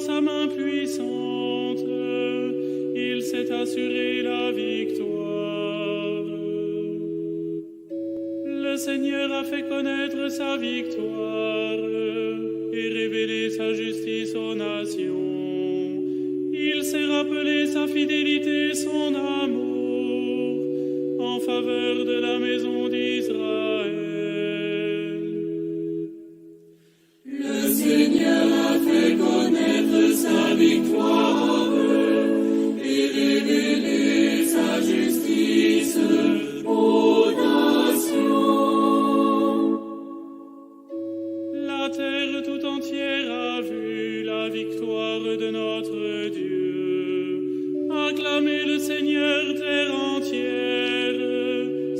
sa main puissante, il s'est assuré la victoire. Le Seigneur a fait connaître sa victoire et révélé sa justice aux nations. Il s'est rappelé sa fidélité, son amour en faveur de la maison d'Israël. Le Seigneur a fait connaître sa victoire et révélé sa justice aux nations. La terre tout entière a vu la victoire de notre Dieu. Acclamez le Seigneur, terre entière,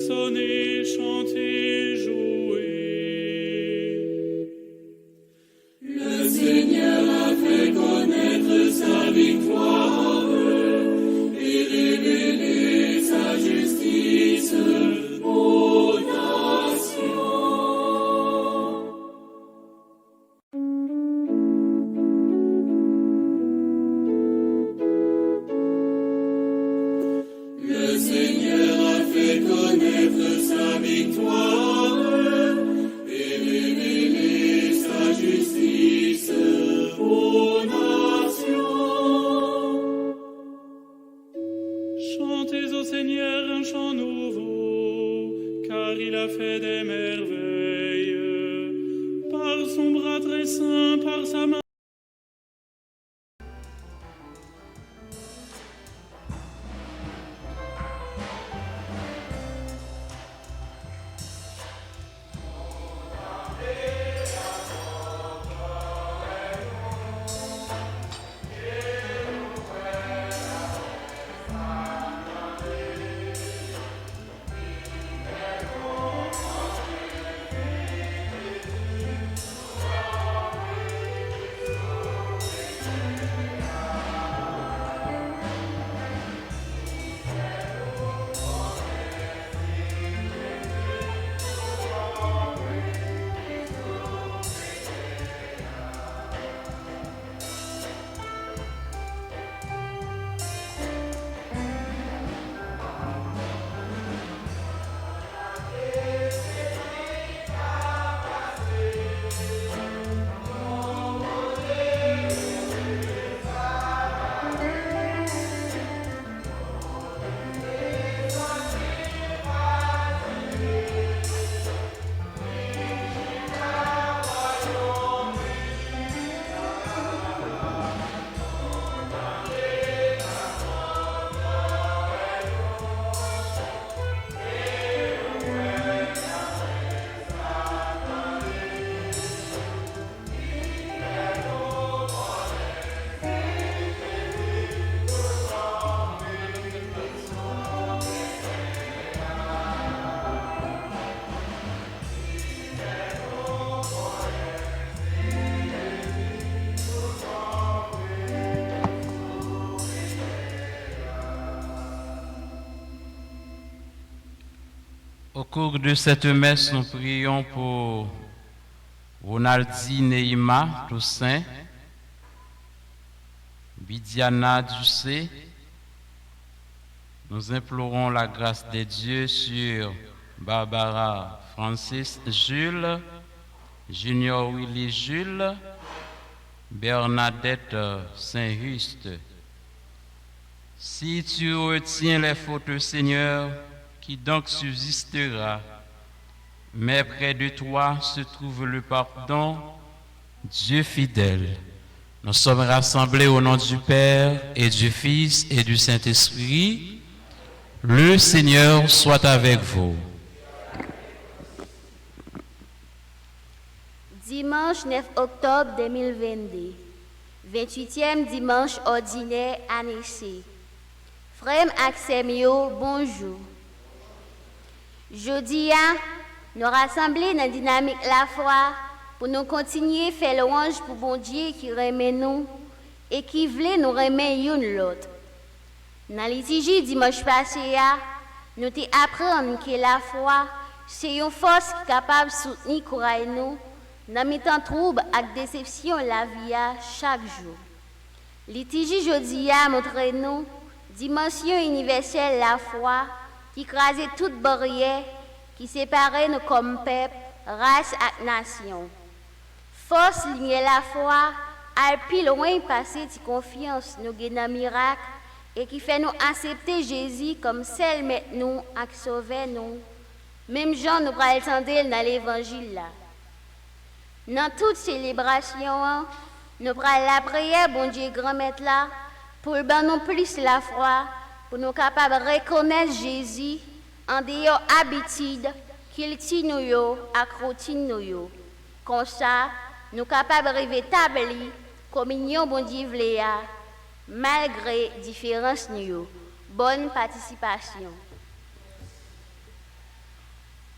sonnez, chantez, jouez. Le Seigneur a fait connaître sa victoire et révélé sa justice aux nations. Le Seigneur a fait connaître sa victoire et révélé sa justice aux nations. Chantez au Seigneur un chant nouveau, car il a fait des merveilles. Par son bras très saint, par sa main. Au cours de cette messe, nous prions pour Ronaldi Neima Toussaint, Bidiana Ducé. Nous implorons la grâce de Dieu sur Barbara Francis Jules, Junior Willy Jules, Bernadette Saint-Just. Si tu retiens les fautes, Seigneur, qui donc subsistera, mais près de toi se trouve le pardon, Dieu fidèle. Nous sommes rassemblés au nom du Père et du Fils et du Saint-Esprit. Le Seigneur soit avec vous. Dimanche 9 octobre 2022, 28e dimanche ordinaire année C. Frère Axemio, bonjour. Jeudi, nous rassemblons dans la dynamique la foi pour nous continuer à faire louange pour bon Dieu qui remet nous et qui voulait nous remettre l'une l'autre. Dans la liturgie dimanche passé, nous apprenons que la foi, c'est une force qui est capable de soutenir courage nous dans mes temps troubles et déception la vie chaque jour. Liturgie jodi a montré nous dimension universelle la foi qui crasait toute barrière qui séparait nous comme peuple, race et nation. Force lignée la foi, à plus loin passer de confiance nous gagnons miracle et qui fait nous accepter Jésus comme seul maître nous et qui sauve nous. Même Jean nous pral entendre dans l'évangile là. Dans toute célébration, nous prenons la prière, bon Dieu, grand maître là, pour nous plus la foi, pour nous capables de reconnaître Jésus en dehors habitude qu'il tient nous à routine nous. Comme ça, nous capables de rétablir communion bon Dieu vléa, malgré différences nous. Bonne participation.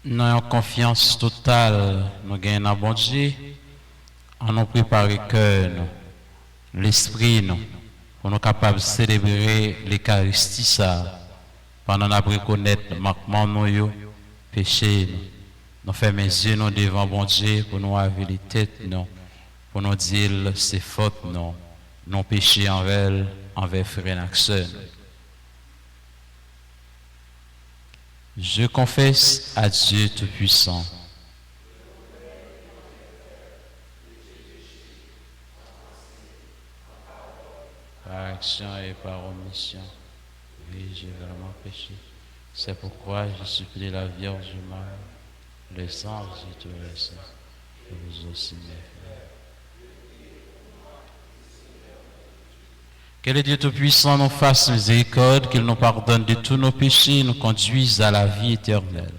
Nous avons confiance totale, nous gagnons bon Dieu, en nous préparer cœur, l'esprit, nous, pour nous capables de célébrer l'Eucharistie, ça, pendant nous reconnaître le manquement de nous, péché, nous fermer les yeux nous devant bon Dieu, pour nous laver les têtes, nous, pour nous dire c'est faute, non péché envers frère et sœur. Je confesse à Dieu Tout-Puissant. Par action et par omission, oui, j'ai vraiment péché. C'est pourquoi je supplie la Vierge Marie, les anges et tous les saints, et vous aussi, mes frères. Que le Dieu Tout-Puissant nous fasse miséricorde, qu'il nous pardonne de tous nos péchés et nous conduise à la vie éternelle.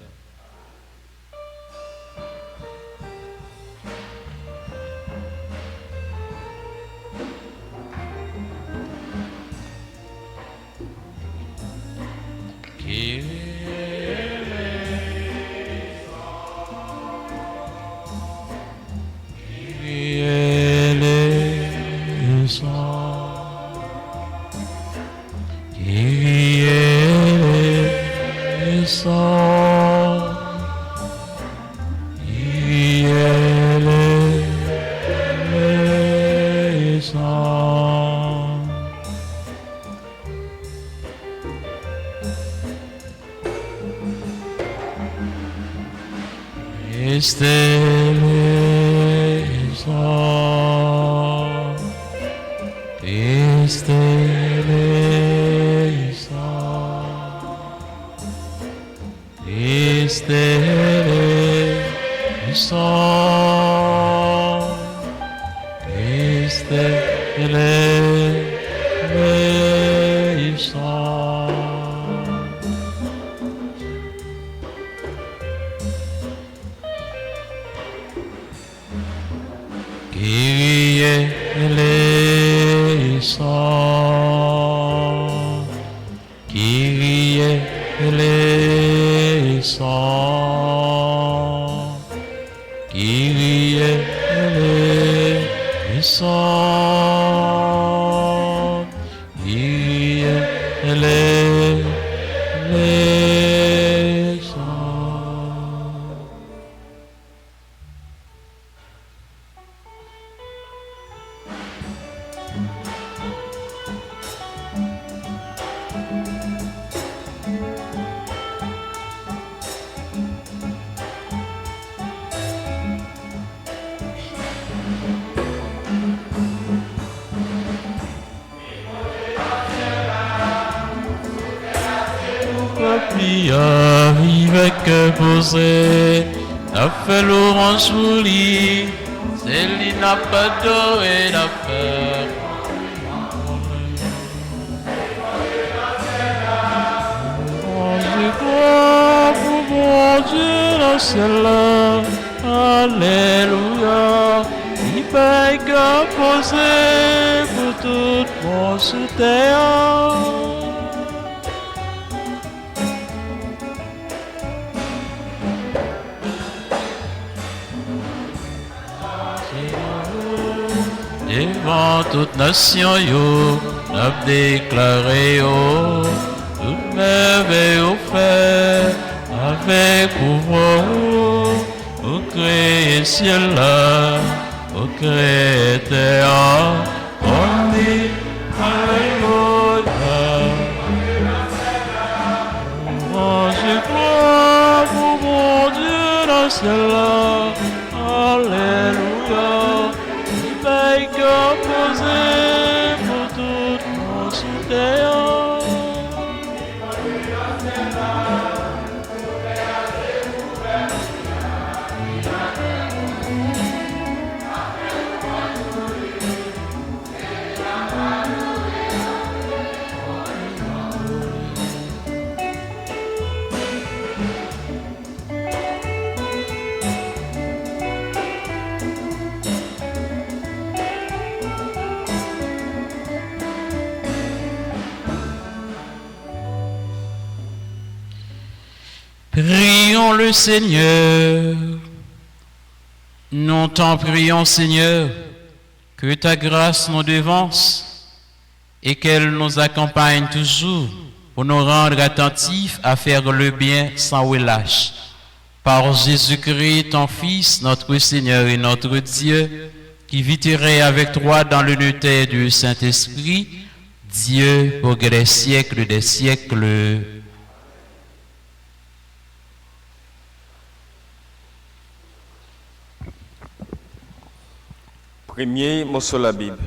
A fait l'orange pour lui, c'est lui n'a pas doré l'affaire. Je crois pour mon Dieu dans celle-là, alléluia, il paye qu'à poser pour tout mon soutien. Devant toute nation, yo, n'a déclaré, yo, toute merveille au fait, avec pouvoir, au créer ciel là, au créer terre, on dit, Alléluia. Je crois pour mon Dieu dans cela. Alléluia. Il paye cœur posé pour tout mon soutien. Prions le Seigneur. Nous t'en prions, Seigneur, que ta grâce nous devance et qu'elle nous accompagne toujours pour nous rendre attentifs à faire le bien sans relâche. Par Jésus-Christ, ton Fils, notre Seigneur et notre Dieu, qui vit et règne avec toi dans l'unité du Saint-Esprit, Dieu pour les siècles des siècles. Premier mot sur la Bible.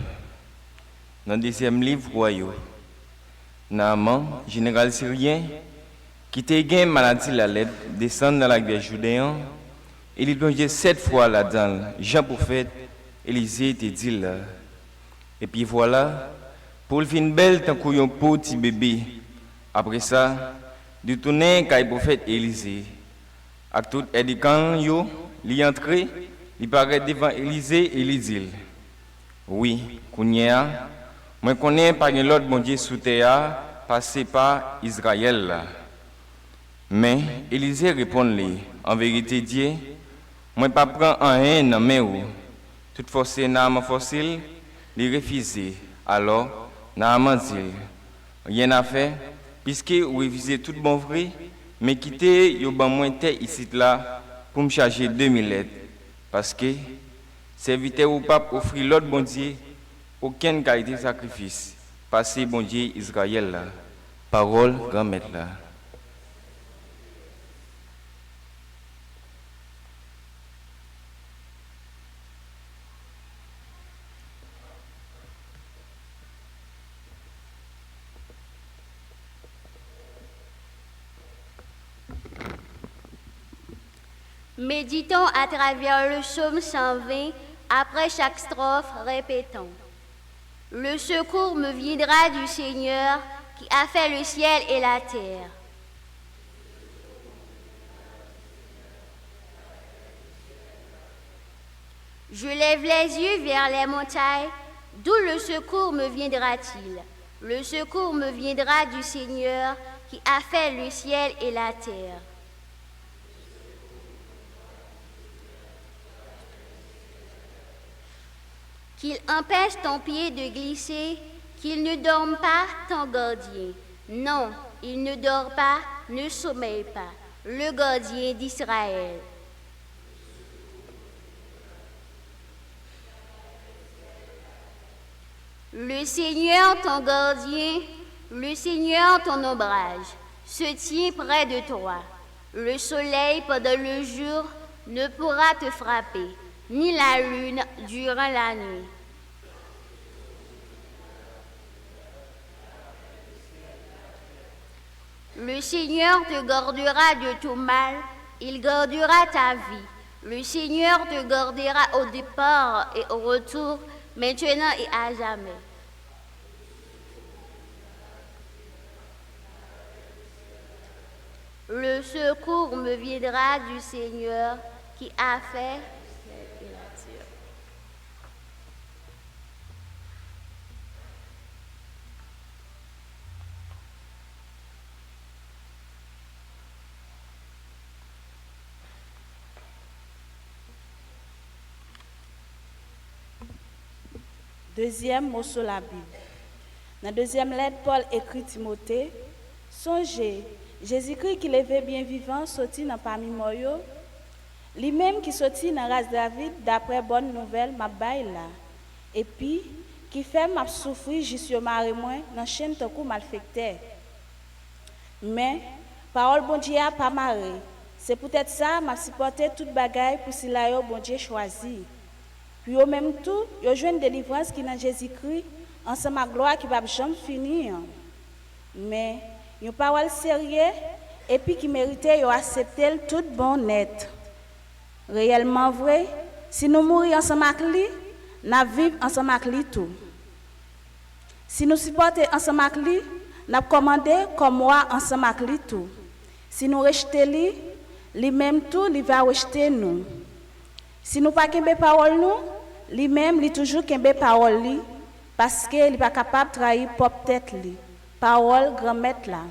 Dans le deuxième livre royal, Naaman, général syrien, qui était gain maladie la lettre, descend dans la guerre judéenne, et il plongeait 7 fois là-dedans. Jean prophète, Élisée était dit là. Et puis voilà, pour le fin belle, tant qu'on petit bébé. Après ça, du tourner quand le prophète Élisée. À tout édicant, il est entré. Il paraît devant Élisée et il dit, oui, Kounia, moi connais pas l'autre bon Dieu sous terre, passé par Israël là. Mais Élisée répond-lui, en vérité Dieu, moi pas prend un haine dans mes ou. Toute force Naaman forcile, il refusé. Alors Naaman dit, rien à faire, puisque vous refusez tout bon vrai, mais quittez yo ban moins terre ici là pour me charger 2000 lettres. Parce que, serviteur ou pape offrit l'autre bon Dieu, aucune qualité de sacrifice. Passez bon Dieu Israël là. Parole grand maître là. Méditons à travers le psaume 120, après chaque strophe, répétons. Le secours me viendra du Seigneur qui a fait le ciel et la terre. Je lève les yeux vers les montagnes, d'où le secours me viendra-t-il? Le secours me viendra du Seigneur qui a fait le ciel et la terre. Qu'il empêche ton pied de glisser, qu'il ne dorme pas ton gardien. Non, il ne dort pas, ne sommeille pas, le gardien d'Israël. Le Seigneur ton gardien, le Seigneur ton ombrage, se tient près de toi. Le soleil pendant le jour ne pourra te frapper, ni la lune durant la nuit. Le Seigneur te gardera de tout mal, il gardera ta vie. Le Seigneur te gardera au départ et au retour, maintenant et à jamais. Le secours me viendra du Seigneur qui a fait la nature. Deuxième mot sur la Bible. Dans la deuxième lettre, Paul écrit Timothée, songez, Jésus-Christ qui levait bien vivant, sorti dans parmi moi, lui-même qui sorti dans la race David, d'après bonne nouvelle, m'a bail là. Et puis, qui fait m'a souffrir jusqu'au mari moi dans chaîne tant coup malfecteur. Mais parole bon Dieu a pas marre. C'est peut-être ça m'a supporté toute bagaille pour si là yo bon Dieu choisi. Puis au même tout, yo joine délivrance qui dans Jésus-Christ ensemble à gloire qui va jamais finir. Mais une parole sérieuse et puis qui méritait yo accepter tout bon net. Réellement vrai, si nous mourons ensemble avec lui, nous vivons ensemble avec lui tout. Si nous supportons ensemble avec lui, nous commandons comme moi ensemble avec lui tout. Si nous rejetons lui, lui-même tout, il va rejeter nous. Si nous pas qu'un parole nous, lui-même il toujours qu'un parole lui parce qu'il n'est pas capable de trahir propre tête lui. Parole grand maître là.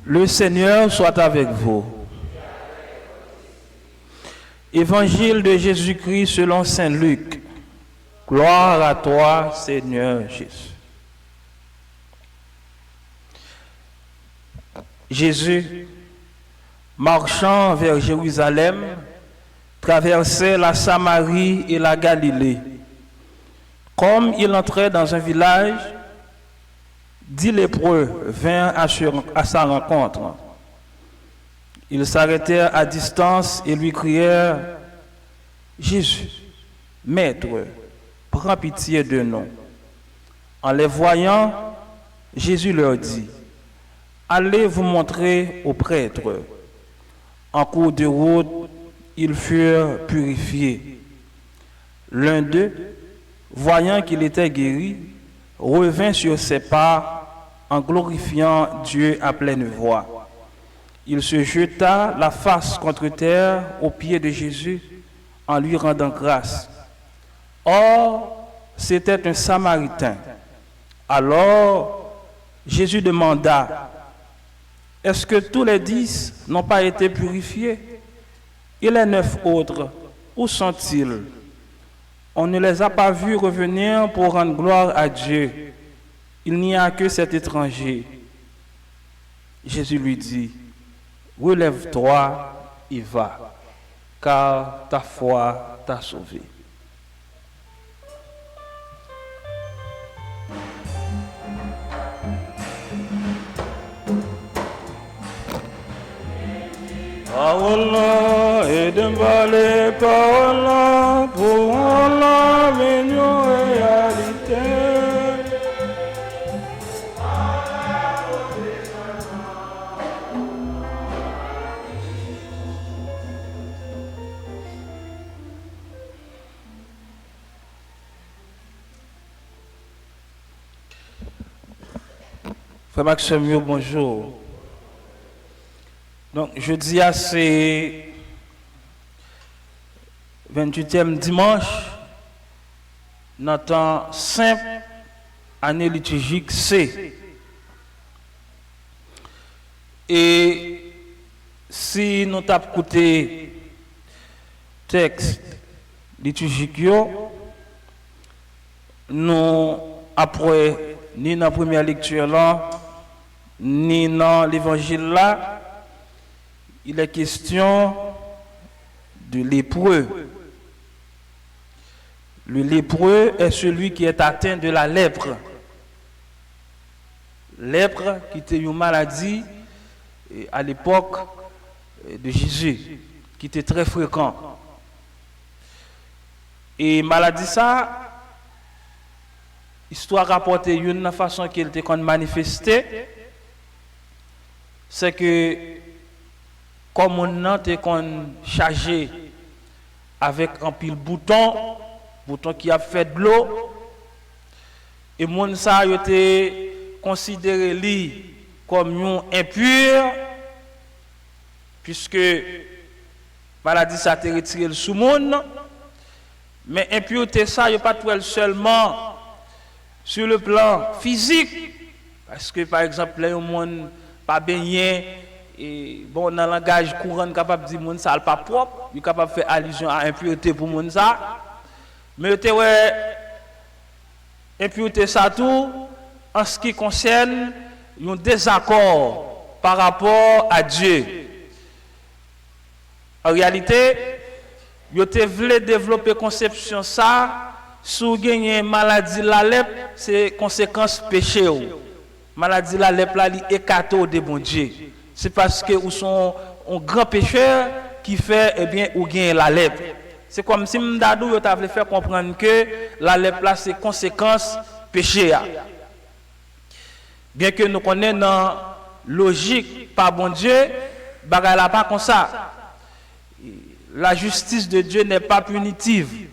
Le Seigneur soit avec vous. Évangile de Jésus-Christ selon saint Luc. Gloire à toi, Seigneur Jésus. Jésus, marchant vers Jérusalem, traversait la Samarie et la Galilée. Comme il entrait dans un village, 10 lépreux vinrent à sa rencontre. Ils s'arrêtèrent à distance et lui crièrent « Jésus, Maître, prends pitié de nous. » En les voyant, Jésus leur dit « Allez vous montrer aux prêtres. » En cours de route, ils furent purifiés. L'un d'eux, voyant qu'il était guéri, revint sur ses pas en glorifiant Dieu à pleine voix. Il se jeta la face contre terre aux pieds de Jésus en lui rendant grâce. Or, c'était un Samaritain. Alors, Jésus demanda, « Est-ce que tous les 10 n'ont pas été purifiés? Et les 9 autres, où sont-ils? On ne les a pas vus revenir pour rendre gloire à Dieu. Il n'y a que cet étranger. » Jésus lui dit, « Relève-toi et va, car ta foi t'a sauvé. » Parola et d'emballer parola pour la venue réalité. Frère Maxime, bonjour. Donc, jeudi, c'est 28e dimanche, notre temps simple, année liturgique C. Et si nous avons écouté texte liturgique, nous, après, ni dans la première lecture là, ni dans l'évangile là, il est question de lépreux. Le lépreux est celui qui est atteint de la lèpre. Lèpre qui était une maladie à l'époque de Jésus, qui était très fréquent. Et maladie ça, histoire rapportée d'une façon qu'elle était manifestée, c'est que comme on était chargé avec un pile bouton qui a fait de l'eau, et mon ça a été considéré lui comme impur, puisque maladie ça a été retiré le sous monde, mais impureté ça il pas tout seulement sur le plan physique, parce que par exemple là un monde pas baigné et bon dans le langage courant capable de dire monde ça pas propre, il capable de faire allusion à impureté pour monde ça, mais tu ouais impureté ça tout en ce qui concerne un désaccord par rapport à Dieu. En réalité, yo te voulait développer conception ça sous gagner maladie la lèpre, c'est conséquence péché. Maladie la lèpre là li écarté de bon Dieu. C'est parce que ou sont un grand pécheur qui fait ou gagne la lèpre. C'est comme si m'dadou yo t'a voulu faire comprendre que la lèpre là c'est conséquence péché. Bien que nous connaissons dans logique par bon Dieu, bagay la pas comme ça. La justice de Dieu n'est pas punitive.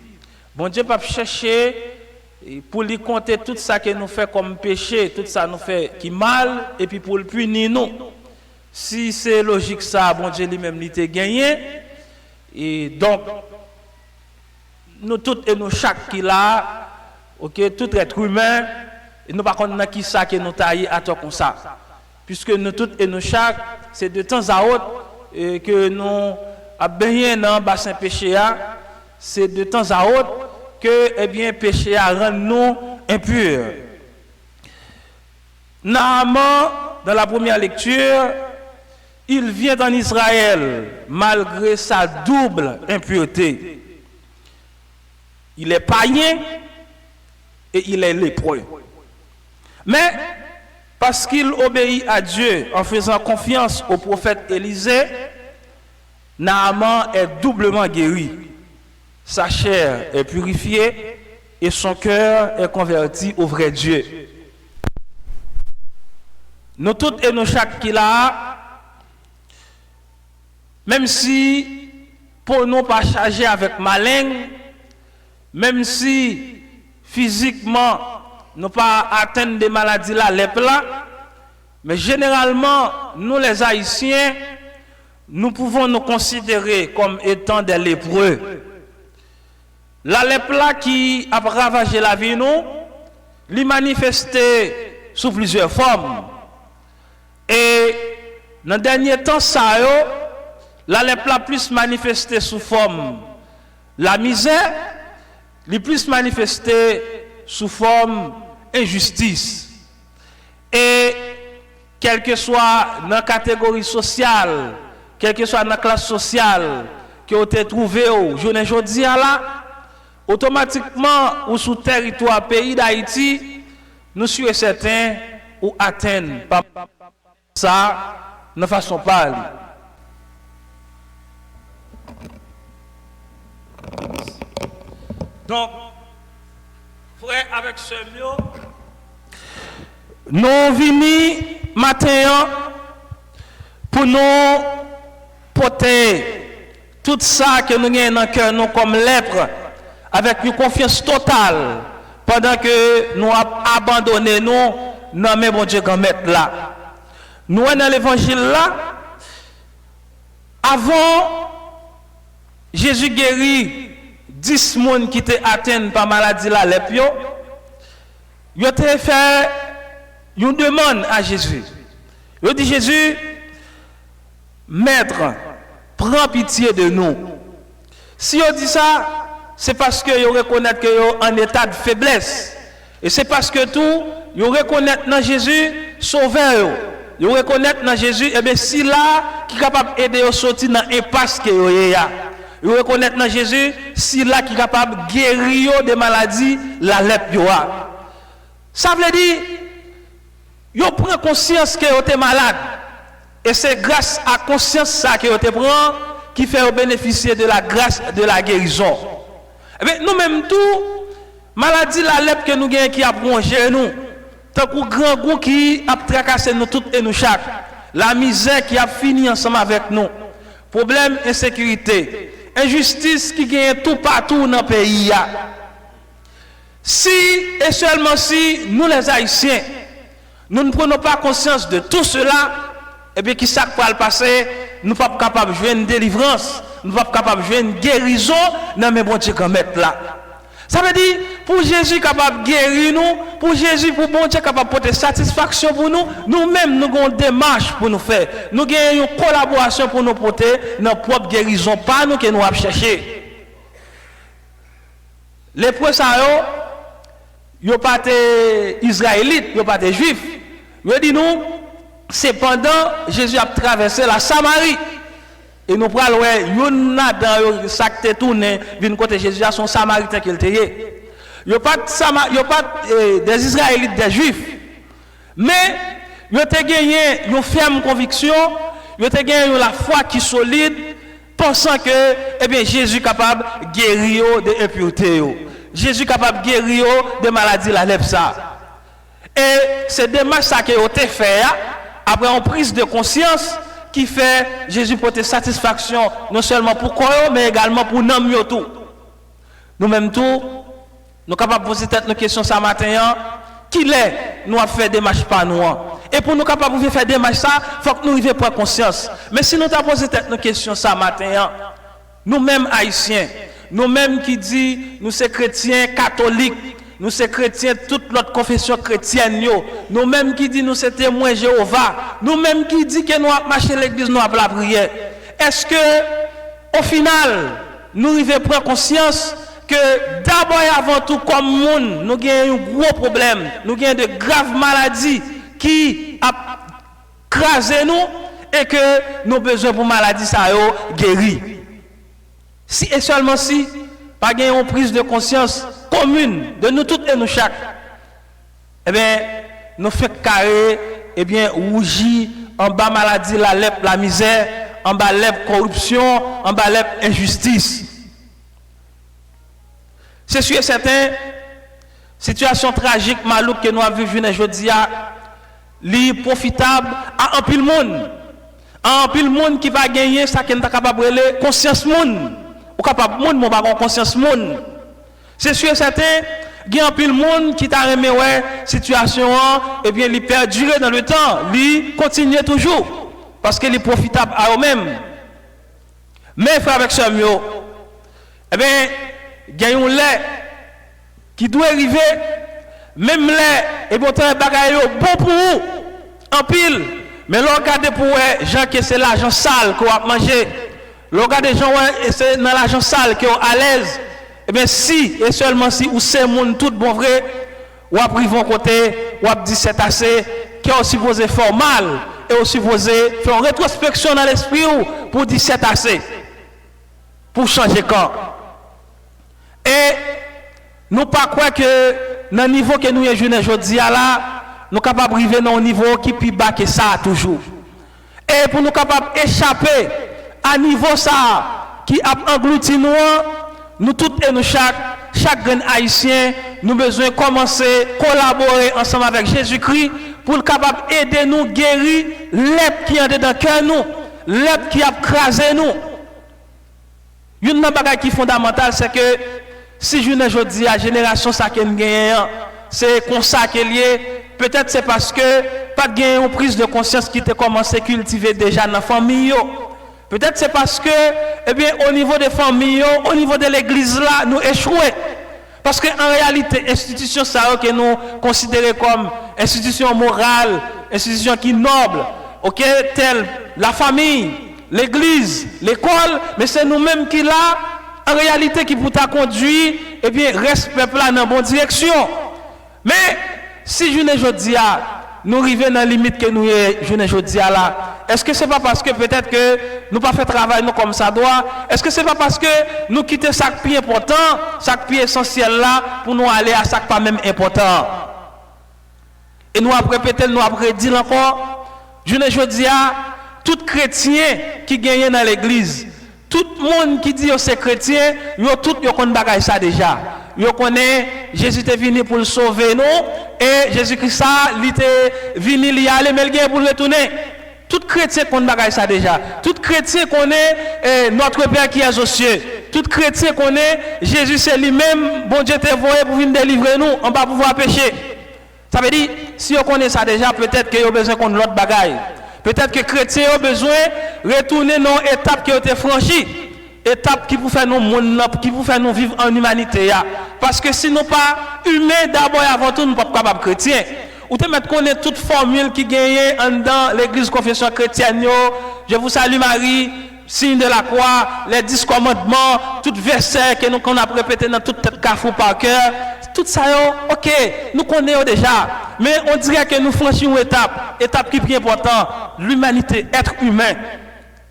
Bon Dieu pas chercher pour lui compter tout ça que nous fait comme péché, tout ça nous fait qui mal et puis pour le punir nous. Si c'est logique ça, bon Dieu lui-même il t'a gagné et donc nous toutes et nous chaque qui là, OK, tout être humain, et nous pas connaître qui ça que nous tailler à toi comme ça. Puisque nous toutes et nous chaque, c'est de temps à autre que nous a baigné dans bassin péché, c'est de temps à autre que péché rend nous impurs. Naaman, dans la première lecture, il vient en Israël malgré sa double impureté. Il est païen et il est lépreux. Mais parce qu'il obéit à Dieu en faisant confiance au prophète Élisée, Naaman est doublement guéri. Sa chair est purifiée et son cœur est converti au vrai Dieu. Nous toutes et nous chaque qui là, même si pour nous pas charger avec malin, même si physiquement nous pas atteindre des maladies là, lèpre là, mais généralement nous les Haïtiens, nous pouvons nous considérer comme étant des lépreux. La lèpre là qui a ravagé la vie nous, lui manifesté sous plusieurs formes. Et dans le dernier temps, ça la lèpre là plus manifestée sous forme la misère, lui plus manifestée sous forme injustice. Et quelle que soit dans la catégorie sociale, quelle que soit dans la classe sociale que vous avez trouvé aujourd'hui là, automatiquement ou sous territoire pays d'Haïti, nous sommes certains ou atteignent pas ça de façon parler. Donc, frère avec ce mot, nous venons matin pour nous porter tout ça que nous avons dans le cœur nous comme lèpre avec une confiance totale pendant que nous avons abandonné nous dans mes bon Dieu grand maître là. Nous dans l'évangile là, avant Jésus guérit 10 personnes qui étaient atteintes par maladie la lèpre, il a fait une demande à Jésus. Il dit Jésus, Maître, prends pitié de nous. Si on dit ça, c'est parce que vous reconnaissez que vous en état de faiblesse. Et c'est parce que tout, vous reconnaissez dans Jésus sauveur. Vous reconnaissez dans Jésus, et bien si là, qui est capable d'aider à sortir dans l'impasse que vous avez. Vous reconnaissez dans Jésus, si là, qui est capable de guérir des maladies, la lèpre. Ça veut dire, vous prenez conscience que vous êtes malade. Et c'est grâce à conscience ça que vous êtes prend qui fait bénéficier de la grâce de la guérison. Eh bien, nous-mêmes tout, maladie la lèpre que nous gagnons qui a plongé nous, tant qu'un grand goût qui a tracassé nous toutes et nous chaque. la misère qui a fini ensemble avec nous, problème insécurité, injustice qui gagne tout partout dans le pays. Si et seulement si nous les Haïtiens, nous ne prenons pas conscience de tout cela, et bien qui ça va le passer, nous ne sommes pas capables de jouer une délivrance, nous ne sommes pas capables de jouer une guérison dans mes bons Dieu qu'on met là. Ça veut dire, pour Jésus capable de guérir nous, pour Jésus, pour bon Dieu capable de porter satisfaction pour nous, nous-mêmes, nous avons une démarche pour nous faire. Nous avons une collaboration pour nous porter notre propre guérison, pas nous que nous avons cherché. Les poissons, ils n'ont pas été israélites, ils n'ont pas été juifs. Ils disent nous, cependant, Jésus a traversé la Samarie. Et nous prenons, yon dans ça qui tourné, vient côté Jésus à son samaritain qui était. Il n'y a pas des Israélites, des Juifs. Mais, ils ont gagné une ferme conviction, ils ont gagné la foi qui est solide, pensant que eh bien, Jésus est capable de guérir des impuretés. Jésus est capable de guérir des maladies, la lèvre ça. Et c'est démarche ça qui a été fait, après une prise de conscience, qui fait Jésus porter satisfaction non seulement pour quoi mais également pour nous tout. Nous-mêmes tout, nous sommes capables de poser nos questions ce matin, qui l'est, nous avons fait des marches par nous. Et pour nous capables de faire des marches ça, il faut que nous arrivions à prendre conscience. Mais si nous avons posé nos questions ce matin, nous-mêmes haïtiens, nous-mêmes qui disons nous sommes chrétiens catholiques, nous sommes chrétiens, toute notre confession chrétienne, nous-mêmes qui disons nous sommes témoins Jéhovah, nous-mêmes qui disons que nous avons marché l'église, nous avons la prière. Est-ce que, au final, nous arrivons à prendre conscience que d'abord et avant tout, comme monde, nous avons un gros problème, nous avons de graves maladies qui ont crasé nous et que nous avons besoin pour maladies ça guérir. Si et seulement si, pas une prise de conscience commune de nous toutes et nous chaque, eh bien, nous faisons carré, eh bien, rougir, en bas maladie, la lèpre, la misère, en bas lèpre, corruption, en bas lèpre, injustice. C'est sûr et certain, situation tragique, malouque que nous avons vécu aujourd'hui, li profitable à un pile monde. Un pile monde qui va gagner, ça qui n'est pas capable de conscience monde. Ou capable monde, mon pas conscience monde. C'est sûr et certain, il y a un pile monde qui t'a remis ouais situation et bien il perdurer dans le temps, il continue toujours parce qu'il est profitable à eux-mêmes. Mais frère avec ce mieux, eh bien, il y a un lait qui doit arriver, même lait et bon temps bagaille bon pour vous en pile. Mais l'on regarde pour gens que c'est l'argent sale qu'on a mangé. L'on regarde des gens c'est dans l'argent sale qui sont à l'aise. Eh bien, si et seulement si ou c'est monde tout bon vrai, ou à privé côté, ou à dit c'est assez, qui a aussi posé faire mal, et aussi posé faire une rétrospection dans l'esprit pour dire c'est assez, pour changer quand. Et nous pas croire que dans le niveau que nous y jeunes aujourd'hui là, nous capables d'arriver dans un niveau qui est plus bas que ça toujours. Et pour nous capables d'échapper à niveau ça qui a englouti nous toutes et nous chaque grand haïtien, nous besoin commencer à collaborer ensemble avec Jésus-Christ pour capable aider nous guérir l'être qui est dans le cœur nous, l'être qui a crasé nous. Une chose qui est fondamentale, c'est que si je ne dis à la génération ça qui est c'est comme ça qu'elle est. Peut-être c'est parce que pas de une prise de conscience qui était commencé à cultiver déjà dans la famille. Peut-être c'est parce que, eh bien, au niveau des familles, au niveau de l'église là, nous échouons. Parce qu'en réalité, institution ça que nous considérons comme institution morale, institution qui est noble, ok, telle la famille, l'église, l'école, mais c'est nous-mêmes qui là, en réalité, qui pour t'a conduit, eh bien, reste peuple là dans la bonne direction. Mais si je ne dis pas, nous arrivons dans la limite que nous je ne dis là. Est-ce que c'est pas parce que peut-être que nous pas fait travail nous comme ça doit? Est-ce que c'est pas parce que nous quittons ça qui est important, ça qui est essentiel là pour nous aller à ça qui pas même important? Et nous après peut-être nous après dire encore, je ne dis pas tout chrétien qui gagne dans l'église, tout le monde qui dit que c'est chrétien, yo tout yo connaît bagaille ça déjà. Yo connaît Jésus est venu pour le sauver nous et Jésus-Christ ça il est venu y aller mais il pour le retourner. Tout chrétien connaît ça déjà. Tout chrétien connaît notre Père qui est aux cieux. Tout chrétien connaît Jésus c'est lui-même, bon Dieu t'a envoyé pour venir délivrer nous, on va pouvoir pécher. Ça veut dire, si on connaît ça déjà, peut-être qu'il y a besoin qu'on l'autre bagaille. Peut-être que les chrétiens ont besoin de retourner dans l'étape qui a été franchie. Étape qui pour faire nous monde, qui pour faire nous vivre en humanité. Parce que si nous pas humains d'abord et avant tout, nous ne sommes pas capables chrétiens. Ou te mettre connaître toute formule qui gagne dans l'église confession chrétienne. Je vous salue Marie, signe de la croix, les 10 commandements, tout verset que nous qu'on a répété dans toute tête cafou par cœur. Tout ça, ok, nous connaissons déjà. Mais on dirait que nous franchissons une étape qui est plus importante. L'humanité, être humain.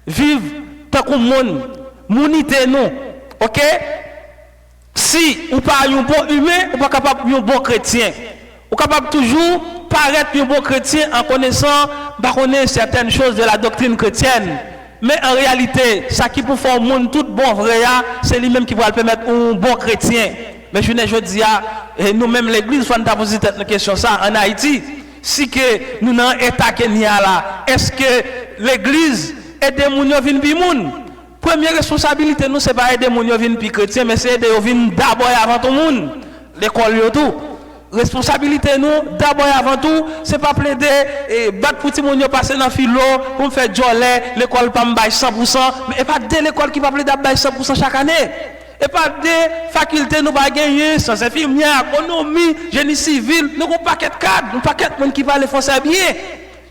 Vivre tant qu'on monde. Mounité nous. Ok? Si ou pas un bon humain, ou pas capable un bon chrétien. Ou capable toujours paraître un bon chrétien en connaissant certaines choses de la doctrine chrétienne. Mais en réalité, ça qui pour faire un monde tout bon vrai, c'est lui-même qui va le permettre un bon chrétien. Mais je dis et nous-mêmes l'église, il faut nous poser une question ça en Haïti. Si que nous dans état Kenya là, est-ce que l'église aide les gens à venir bien? Première responsabilité nous c'est pas aider les gens à venir chrétien, mais c'est aider les gens d'abord et avant tout le monde. L'école et tout. Responsabilité nous d'abord et avant tout, c'est pas plaider et battre pour tout le monde passer dans philo pour faire joler l'école pas me 100%, mais pas de l'école qui va plaider à 100% chaque année. Et pas de faculté nous pas gagner sans infirmière, économie, génie civil, nous avons paquet de cadres, nous paquet de monde qui parle français bien.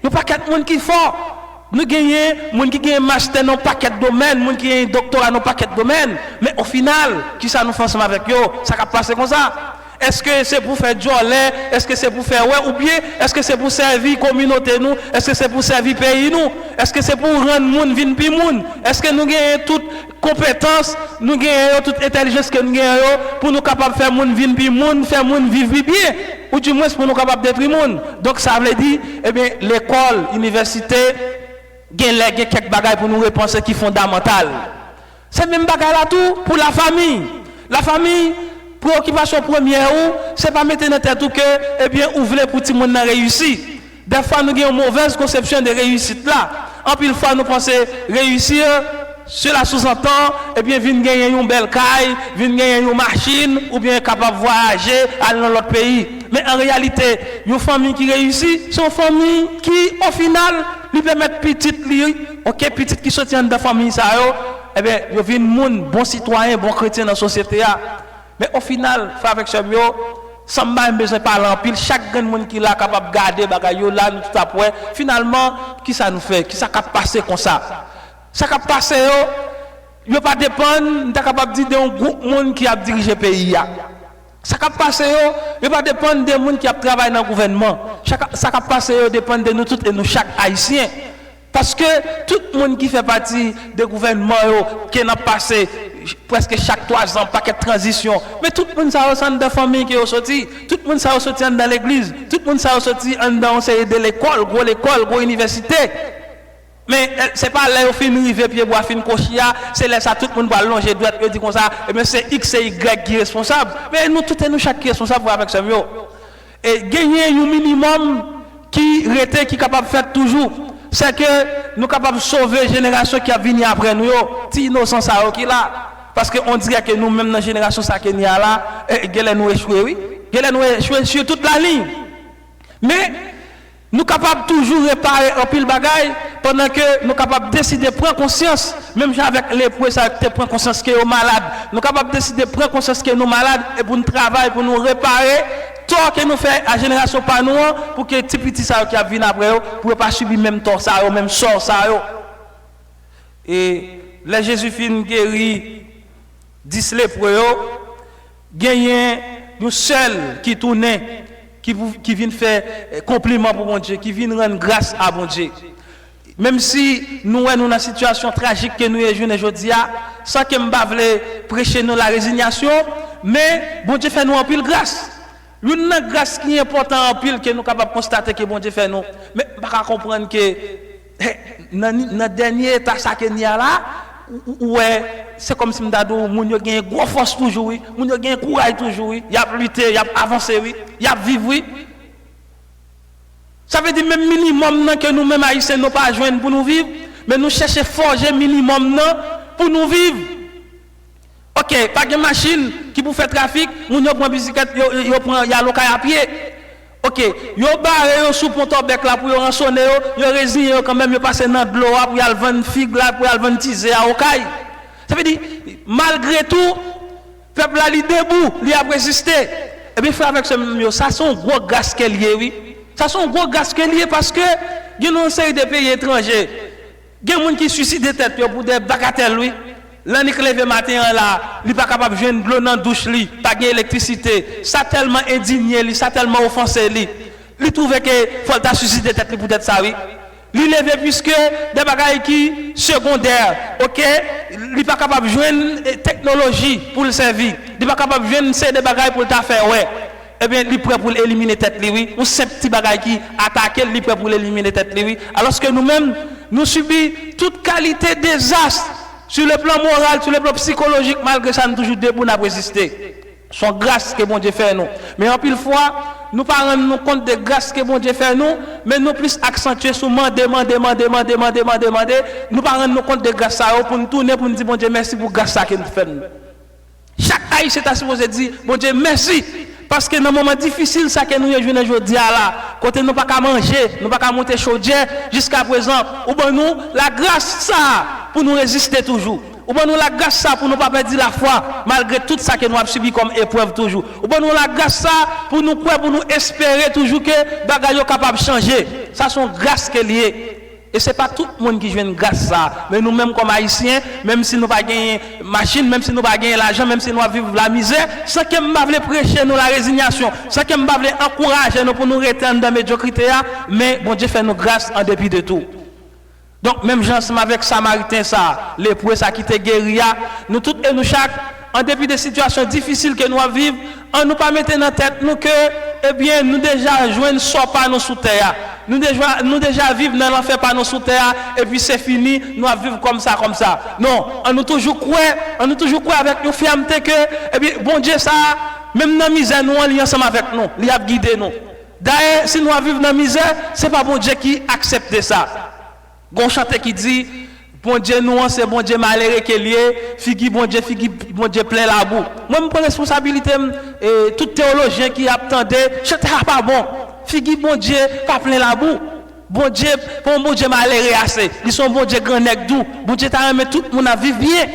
Nous paquet de monde qui fort. Nous gagnons monde qui gagne master dans paquet de domaines, monde qui gagne doctorat dans paquet de domaines, mais au final, qui ça nous fait ensemble avec eux, ça va passer comme ça. Est-ce que c'est pour faire joler? Est-ce que c'est pour faire ouais ou bien est-ce que c'est pour servir communauté nous? Est-ce que c'est pour servir pays nous? Est-ce que c'est pour rendre monde vinn pi monde? Est-ce que nous gagnons toute compétence, nous gagnons toute intelligence que nous gagnons pour nous capables faire monde vinn pi monde, faire monde vivre bien ou du moins pour nous capables d'être monde. Donc ça veut dire eh bien l'école, université gagne quelques bagages pour nous répondre qui fondamental. C'est même bagage là tout pour la famille. La famille préoccupation première, c'est pas mettre dans tête que, eh bien, ouvrir pour tout le monde réussir. Des fois, nous avons une mauvaise conception de réussite là. En pile fois, nous pensons réussir, cela sous-entend, eh bien, venir gagner une belle caille, venir gagner une machine, ou bien capable de voyager, aller dans l'autre pays. Mais en réalité, une famille qui réussit, c'est une famille qui, au final, lui permet petite, ok, petite qui sortit de la famille, ça, eh bien, il y a un monde, bon citoyen, bon chrétien dans la société. Mais au final, avec ce bio, sans même besoin de parler en pile, chaque monde qui est capable de garder bagaille là, tout après, finalement, qui ça nous fait? Qui ça va passer comme ça? Ça va passer, il ne pas dépendre, capable de dire d'un groupe de monde qui a dirigé le pays. Ça va passer, il ne pas dépendre des gens qui travaillent dans le gouvernement. Ça va passer, dépend de nous tous et nous, chaque Haïtien. Parce que tout le monde qui fait partie du gouvernement, qui a passé presque chaque 3 ans, paquet de transition. Mais tout le monde ça ressemble de famille qui est sorti. Tout le monde ça sorti dans l'église. Tout le monde ça sorti dans l'école, gros université. Mais c'est pas là où fin rivière pied bois fin cochia, c'est là ça tout le monde va longer droite et dit comme ça, et bien c'est X et Y qui est responsable. Mais nous tout et nous chaque qui est responsable avec ça mieux. Et gagner un minimum qui rete qui capable de faire toujours. C'est que nous sommes capables de sauver la génération qui a venu après nous, si innocent ça qui là. Parce qu'on dirait que nous-mêmes dans la génération qui est là, nous échoué, oui. Nous échoué sur toute la ligne. Mais nous sommes capables toujours de réparer un pile bagaille pendant que nous sommes capables de décider de prendre conscience, même avec les points, ça prendre conscience que nous sommes malades. Nous sommes capables de décider de prendre conscience que nous sommes malades et pour nous travailler, pour nous réparer. Tort que nous fait à génération pas nous pour que les petits ça qui viennent après pour pas subir même tort ça même sort ça et les Jésus fin guéri 10 lépreux gagné un seul qui tourne qui vient faire compliment pour mon Dieu qui vient rendre grâce à mon Dieu même si nous sommes dans une situation tragique que nous sommes aujourd'hui sans que m'pa vle prêcher nous la résignation mais bon Dieu fait nous en pile grâce. Une grâce qui est importante en pile que nous sommes capables de constater que bon Dieu fait nous. Mais on va comprendre que dans le dernier état que nous avons là, c'est comme si nous avons une grosse force toujours, nous avons un courage toujours, il y a lutté, il y a avancé, il y a vécu. Ça veut dire même minimum que nous-mêmes haïtiens nous pas joindre pour nous vivre, mais nous cherchons forger minimum pour nous vivre. OK, pas de machine qui pour faire trafic, nous prend bicyclette, yo prend y a local à pied. OK, yo barré sous pont bec là pour rançonner yo résigné quand même yo passer dans de l'eau pour y aller vendre figue là pour y aller vendre tisé à Okaï. Ça veut dire malgré tout peuple là li debout, li a résisté. Et bien frère avec ce même ça sont gros gaz qu'elle lié oui. Ça sont gros gaz qu'elle lié parce que il y a une série de pays étrangers. Il y a des gens qui suicident tête pour des bagatelles oui. L'année que levé matin là, il pas capable de joindre de l'eau dans douche li, pas d'électricité. Ça tellement indigné li, ça tellement offensé li. Il trouve que faut ta suicider tête pour être ça oui. Il levé puisque des bagailles qui secondaires, OK, il pas capable de joindre technologie pour le servir. Il pas capable de joindre des bagailles pour le faire ouais. Eh bien, il est prêt pour éliminer tête li oui. Ou ces petits bagailles qui attaquent, il est prêt pour éliminer tête li oui. Alors que nous-mêmes nous subissons toute qualité de désastre. Sur le plan moral, sur le plan psychologique, malgré ça, nous toujours debout, nous avons résisté. Son grâce que bon Dieu fait nous. Mais en pile fois, nous ne rendons nous compte de grâce que bon Dieu fait nous, mais nous plus accentuer sur demander. Nous ne rendons nous compte de grâce ça pour nous tourner, pour nous dire bon Dieu merci pour grâce ça que nous fait nous. Chaque haïtien est supposé dire bon Dieu merci. Parce que dans un moment difficile, ça que nous avons aujourd'hui là, quand nous pas qu'à manger, nous pas qu'à monter chaudière jusqu'à présent, ou ben nous la grâce ça pour nous résister toujours. Ou ben nous la grâce ça pour nous pas perdre la foi malgré tout ça que nous avons subi comme épreuve toujours. Ou ben nous la grâce ça pour nous croire, pour nous espérer toujours que bagaille capable de changer. Ça sont grâces qui liées. Et ce n'est pas tout le monde qui joue une grâce ça. Mais nous-mêmes comme haïtiens, même si nous n'avons pas gagné machine, même si nous n'avons pas gagné l'argent, même si nous vivons la misère, ce que nous voulons prêcher nous la résignation, ce que nous voulons encourager nous pour nous retenir dans la médiocrité, mais bon Dieu fait nous grâce en dépit de tout. Donc même gens avec Samaritain ça, lépreux ça qui te guéri, nous tous et nous chaque, en dépit des situations difficiles que nous vivons, on nous pas mettre dans tête nous que eh bien nous déjà joindre sort pas nous sous terre. Nous déjà vivons dans l'enfer pas nous sous terre et puis c'est fini, nous vivons comme ça. Non, on nous toujours croire avec une fermeté que eh bien bon Dieu ça même dans la misère nous on est ensemble avec nous, il a guidé nous. D'ailleurs si nous vivons dans la misère, c'est pas bon Dieu qui accepte ça. Gon chanteur qui dit bon Dieu nous c'est bon Dieu malheureux qui est lié, figi bon Dieu plein la boue. Moi me prends responsabilité et tout théologien qui attendait, chanter pas bon. Figi bon Dieu pas plein la boue. Bon Dieu pour bon Dieu malheureux assez. Ils sont bon Dieu grand nèg doux. Bon Dieu t'a aimé tout le monde à vivre bien.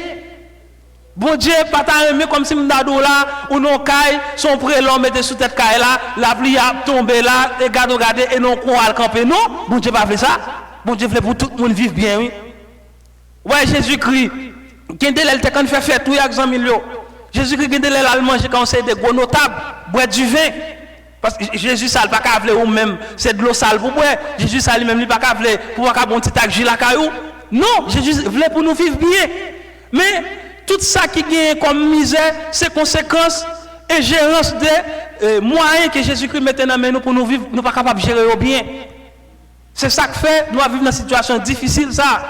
Bon Dieu pas t'a aimé comme si m'dado là ou non caille son prélon mettait sous tête caille là, la pluie a tombé là et regarder et non qu'on al camper non. Bon Dieu pas fait ça. Bon Dieu voulait pour tout le monde vivre bien oui. Ouais, Jésus-Christ, quand il te fait faire tout, il y a exemple Jésus-Christ, quand il a mangé quand c'est des gros notables, boire du vin. Parce que Jésus, ça ne pas qu'à ou même, c'est de l'eau sale pour boire. Jésus, ça lui-même, il pas qu'à pour avoir un bon petit tac la caillou. Non, Jésus voulait pour nous vivre bien. Mais tout ça qui gagne comme misère, c'est conséquences et gérance des moyens que Jésus-Christ mettait dans nous pour nous vivre, nous pas capables de gérer bien. C'est ça que fait, nous vivons dans une situation difficile, ça.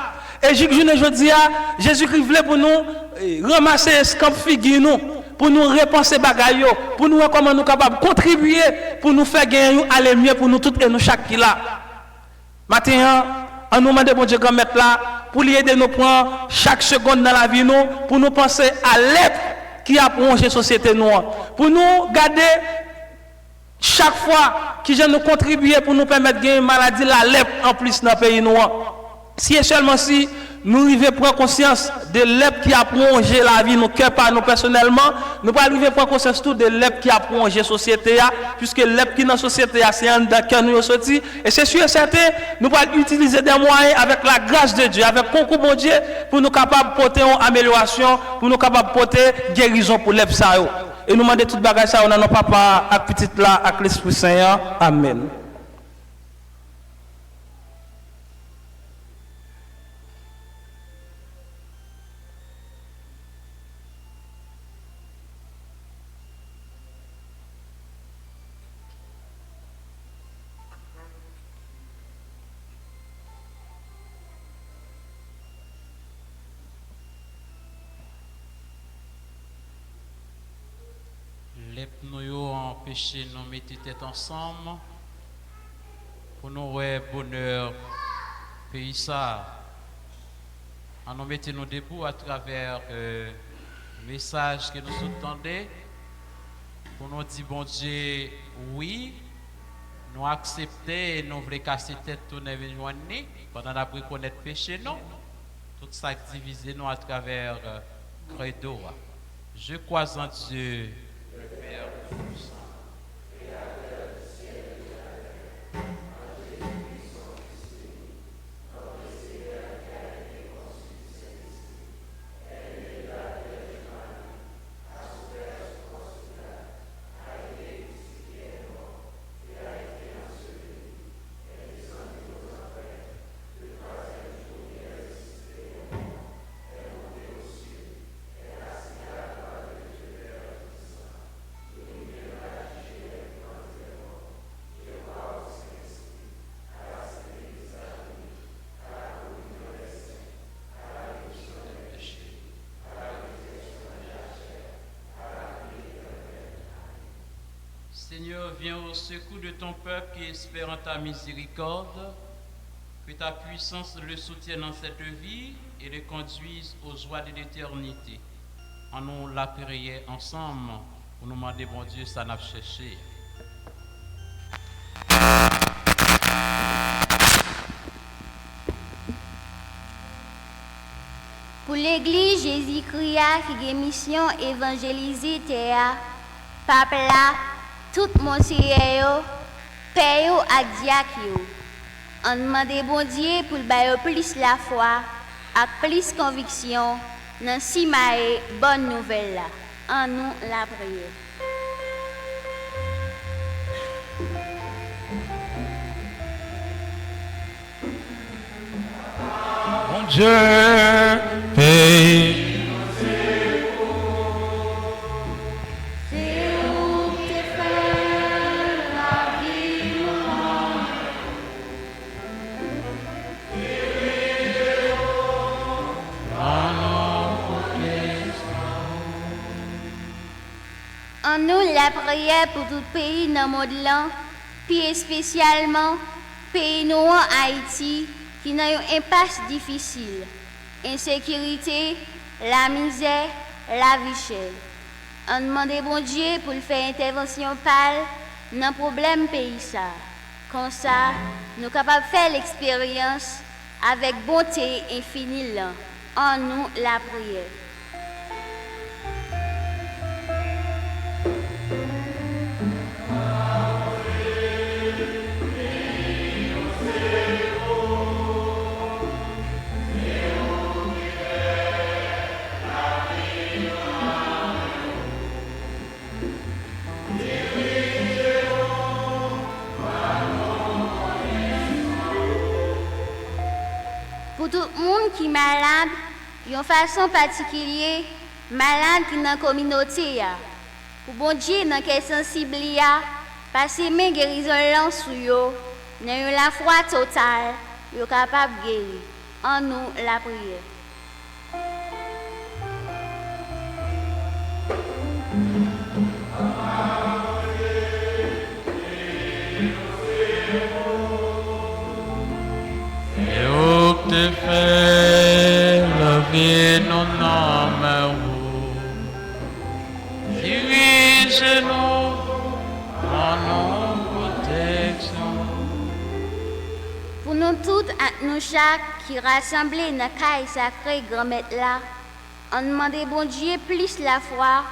Et je dis, Jésus-Christ voulait pour nous ramasser un camp figue nous, pour nous repenser bagaille, pour nous voir comment nous sommes capables de contribuer, pour nous faire gagner, aller mieux pour nous toutes et nous chaque qui là. Maintenant, on nous demande bon Dieu grand maître là, pour aider nous prendre chaque seconde dans la vie nous, pour nous penser à l'aide qui a plongé la société noire, pour nous garder chaque fois qui vient nous contribuer pour nous permettre de gagner une maladie, la lèpre en plus dans le pays noir. Si et seulement si nous arrivons prendre conscience de l'EP qui a plongé la vie, nous cœur par nous personnellement, nous pas arriver prendre conscience tout de l'EP qui a plongé la société, puisque l'EP qui dans la société, c'est un dans lequel nous sommes. Et c'est sûr et certain, nous allons utiliser des moyens avec la grâce de Dieu, avec concours de Dieu, pour nous capables de porter une amélioration, pour nous capables de porter guérison pour l'EP. Et nous demandons toute bagage ça, on a nos papa, à petite là, avec l'Esprit Saint. Amen. Les pneus ont empêché de nous mettre tête ensemble. pour nous ouais bonheur pays ça. En nous mettons nous debout à travers le message que nous entendons pour nous dire bon Dieu oui, nous accepter et nous voulons casser tête tout nous joindre pendant la reconnaître péché non. Tout ça divisé nous à travers credo. Je crois en Dieu, le Père Tout-Puissant. Seigneur, viens au secours de ton peuple qui espère en ta miséricorde, que ta puissance le soutienne dans cette vie et le conduise aux joies de l'éternité. En nous la prière ensemble, pour nous demander, bon Dieu, ça n'a pas cherché. Pour l'Église Jésus-Christ qui a mission évangéliser terre, peuple là, tout mon sérieux, paye à diacre. On demande bon Dieu pour bailler plus la foi, avec plus conviction, dans si bonne nouvelle là. En nous la prière. Mon Dieu, paye. En nous la prière pour tout pays dans le monde là, puis spécialement pays nous en Haïti qui n'a une impasse difficile, insécurité, la misère, la vie chère. On demande bon Dieu pour faire intervention pâle dans le problème pays ça. Comme ça, nous sommes capables de faire l'expérience avec bonté infinie là. En nous la prière. Pour tout le monde qui est malade, d'une façon particulière, malade qui est dans la communauté. Pour bon Dieu, dans qui est sensible, passer mes guérisons sur eux, dans la foi totale, ils sont capables de guérir. En nous, la prière. Te fait lever nos âmes, dirige-nous en nos protections. Pour nous toutes, nous chaque qui rassemblés dans la caille sacrée grand-mère là, on demande bon Dieu plus la foi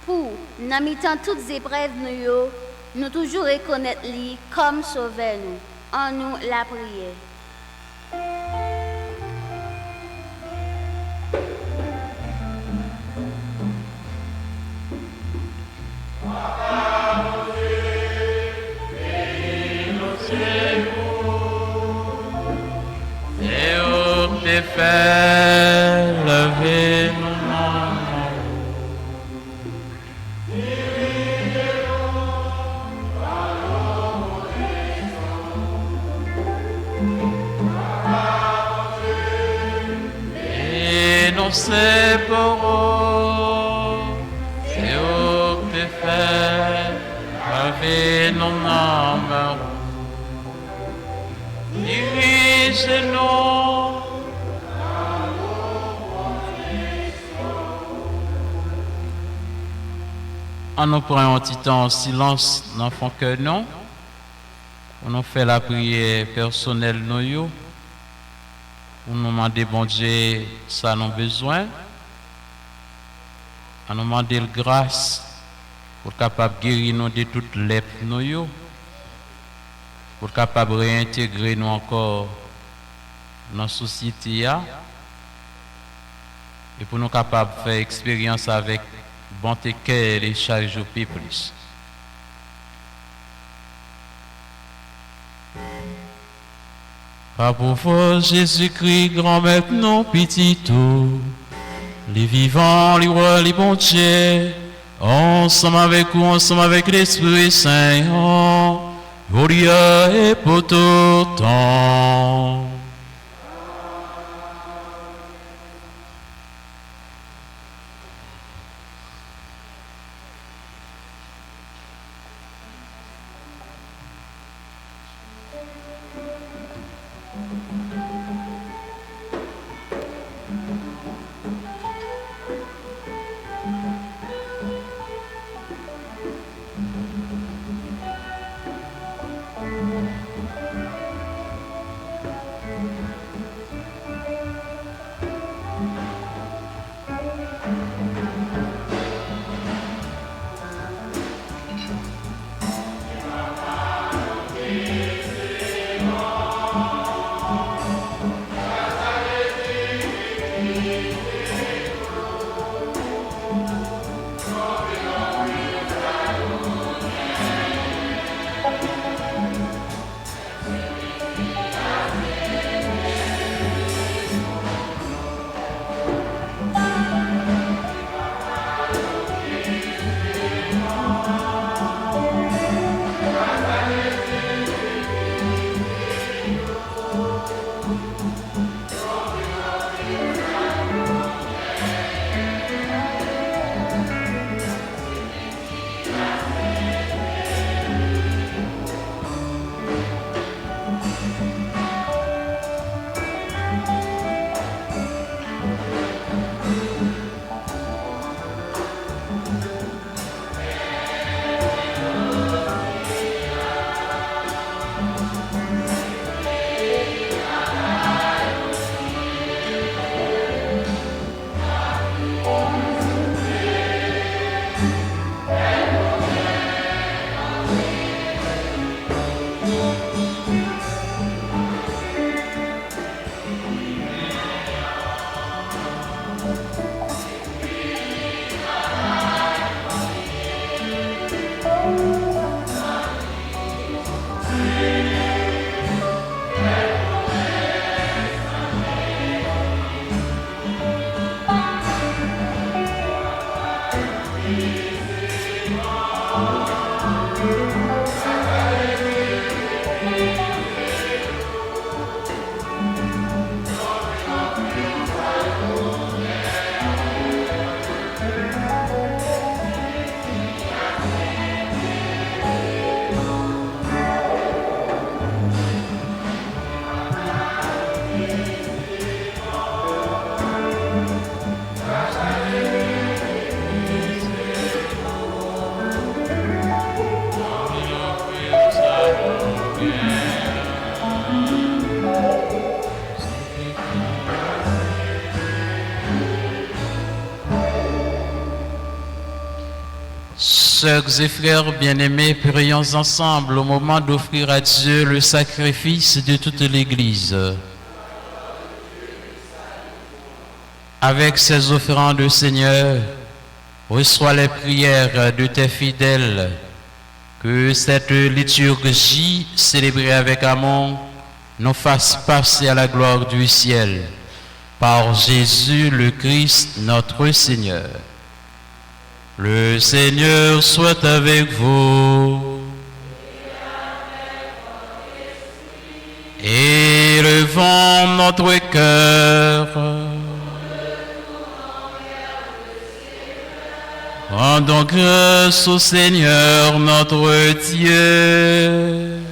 pour, dans mi-temps toutes épreuves nous toujours reconnaître lui comme sauveur nous. En nous la prière. Te fait lever nos âmes. Et nous séparons, c'est où te fait lever nos âmes. péchés, non. En nous prenant un petit temps en silence, n'enfant que non. On a fait la prière personnelle, nous. On nous demande, bon Dieu, ça nous besoin. On nous demande grâce pour capable guérir nous de toutes les nous. Pour capable réintégrer nous encore dans la société. Et pour nous capable faire expérience avec bonté cœur et chaque jour plus. Par pauvre Jésus-Christ, grand maître, non petit tout, les vivants, les rois, les bons dieux, ensemble avec vous, ensemble avec l'Esprit Saint, gloria et pour tout temps. Sœurs et frères bien-aimés, prions ensemble au moment d'offrir à Dieu le sacrifice de toute l'Église. Avec ces offrandes, Seigneur, reçois les prières de tes fidèles, que cette liturgie célébrée avec amour nous fasse passer à la gloire du ciel. Par Jésus le Christ, notre Seigneur. Le Seigneur soit avec vous. Élevons notre cœur. Rendons grâce au Seigneur notre Dieu.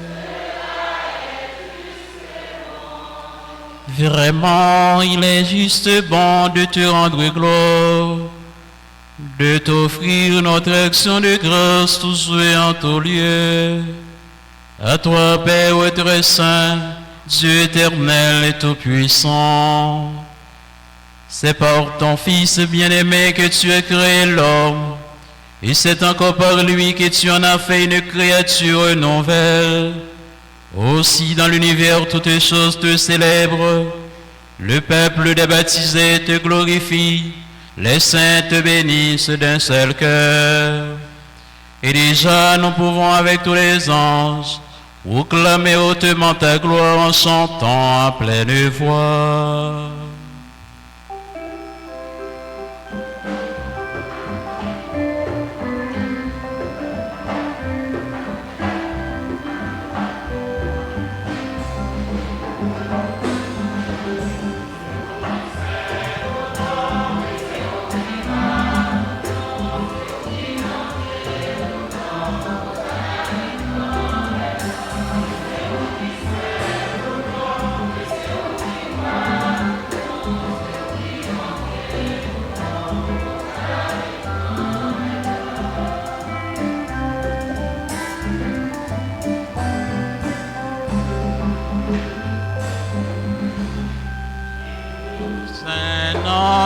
Vraiment, il est juste bon de te rendre gloire, de t'offrir notre action de grâce toujours et en tout lieu. À toi, Père très saint, Dieu éternel et tout-puissant. C'est par ton Fils bien-aimé que tu as créé l'homme, et c'est encore par lui que tu en as fait une créature nouvelle. Aussi dans l'univers toutes choses te célèbrent, le peuple des baptisés te glorifie, les saints te bénissent d'un seul cœur. Et déjà nous pouvons avec tous les anges proclamer hautement ta gloire en chantant à pleine voix.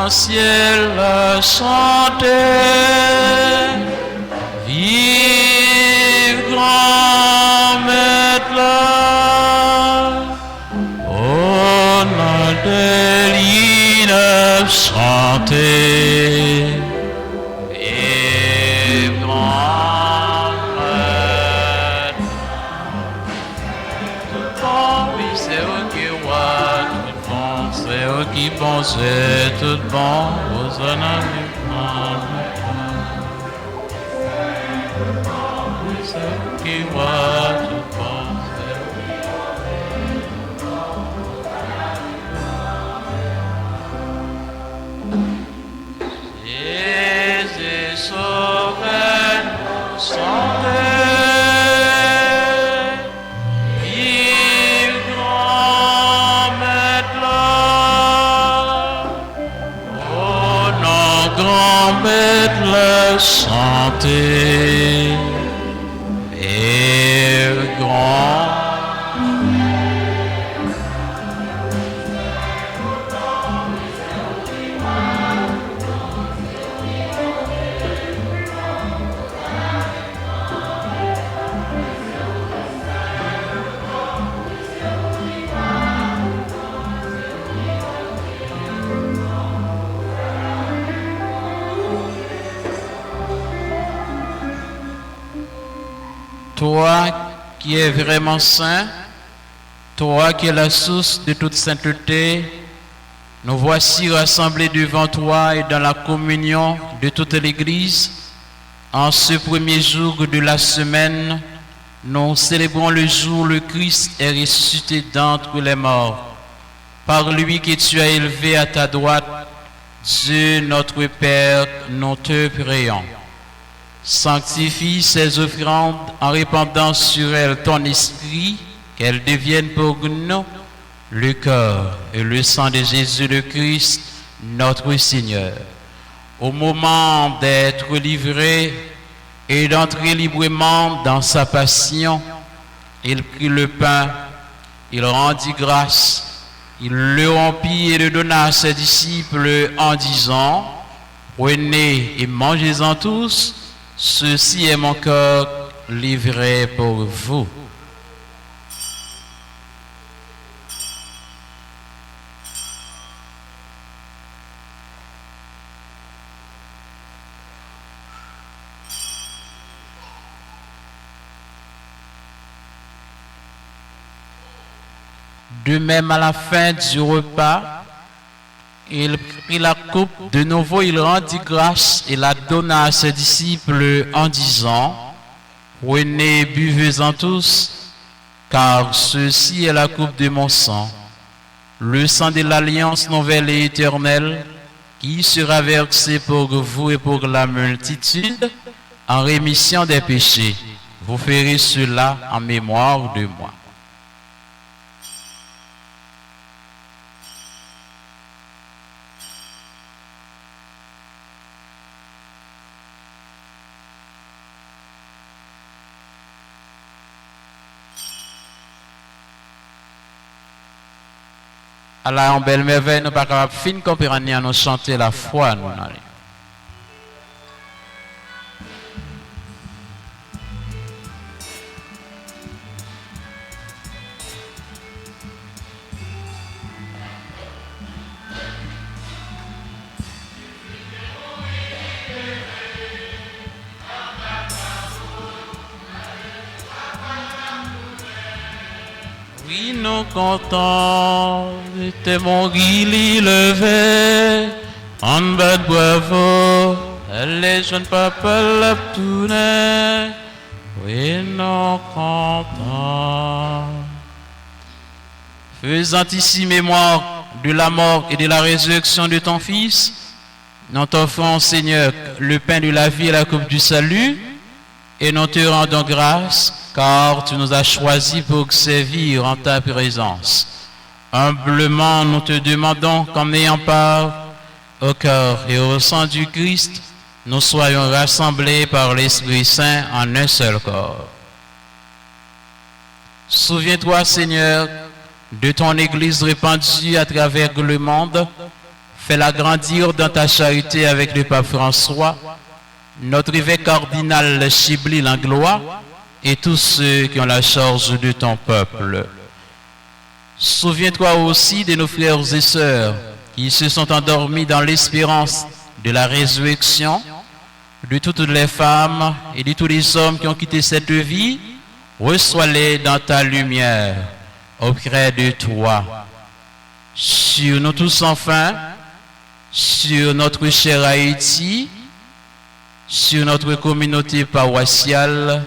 Ciel chanter, vive grand maître, on a des lignes chanter, vive grand maître. Tout bon, oui, c'est eux qui voient, tout bon, c'est eux qui pensent. Tout bon, Hosanna du c'est qui voit tout bon. Jésus sauveur, sauveur. Chanter et grand. Toi qui es vraiment saint, toi qui es la source de toute sainteté, nous voici rassemblés devant toi et dans la communion de toute l'Église. En ce premier jour de la semaine, nous célébrons le jour où le Christ est ressuscité d'entre les morts. Par lui que tu as élevé à ta droite, Dieu notre Père, nous te prions. Sanctifie ces offrandes en répandant sur elles ton esprit, qu'elles deviennent pour nous le corps et le sang de Jésus le Christ, notre Seigneur. Au moment d'être livré et d'entrer librement dans sa passion, il prit le pain, il rendit grâce, il le rompit et le donna à ses disciples en disant, « Prenez et mangez-en tous, ceci est mon corps livré pour vous. » De même, à la fin du repas, il prit la coupe, de nouveau il rendit grâce et la donna à ses disciples en disant, « Prenez, buvez-en tous, car ceci est la coupe de mon sang, le sang de l'alliance nouvelle et éternelle, qui sera versé pour vous et pour la multitude en rémission des péchés. Vous ferez cela en mémoire de moi. » À la belle merveille, nous pas capables de fin comprendre, nous chanter la foi, nous. Oui, nous comptons de mon guili levé, en bas de bravo, les jeunes papas la tournée. Oui, nous comptons. Faisant ici mémoire de la mort et de la résurrection de ton Fils, nous t'offrons, Seigneur, le pain de la vie et la coupe du salut, et nous te rendons grâce, car tu nous as choisis pour servir en ta présence. Humblement, nous te demandons qu'en ayant part au cœur et au sang du Christ, nous soyons rassemblés par l'Esprit Saint en un seul corps. Souviens-toi, Seigneur, de ton Église répandue à travers le monde. Fais-la grandir dans ta charité avec le pape François, notre évêque cardinal Chibli Langlois, et tous ceux qui ont la charge de ton peuple. Souviens-toi aussi de nos frères et sœurs qui se sont endormis dans l'espérance de la résurrection, de toutes les femmes et de tous les hommes qui ont quitté cette vie. Reçois-les dans ta lumière, auprès de toi. Sur nous tous enfin, sur notre cher Haïti, sur notre communauté paroissiale,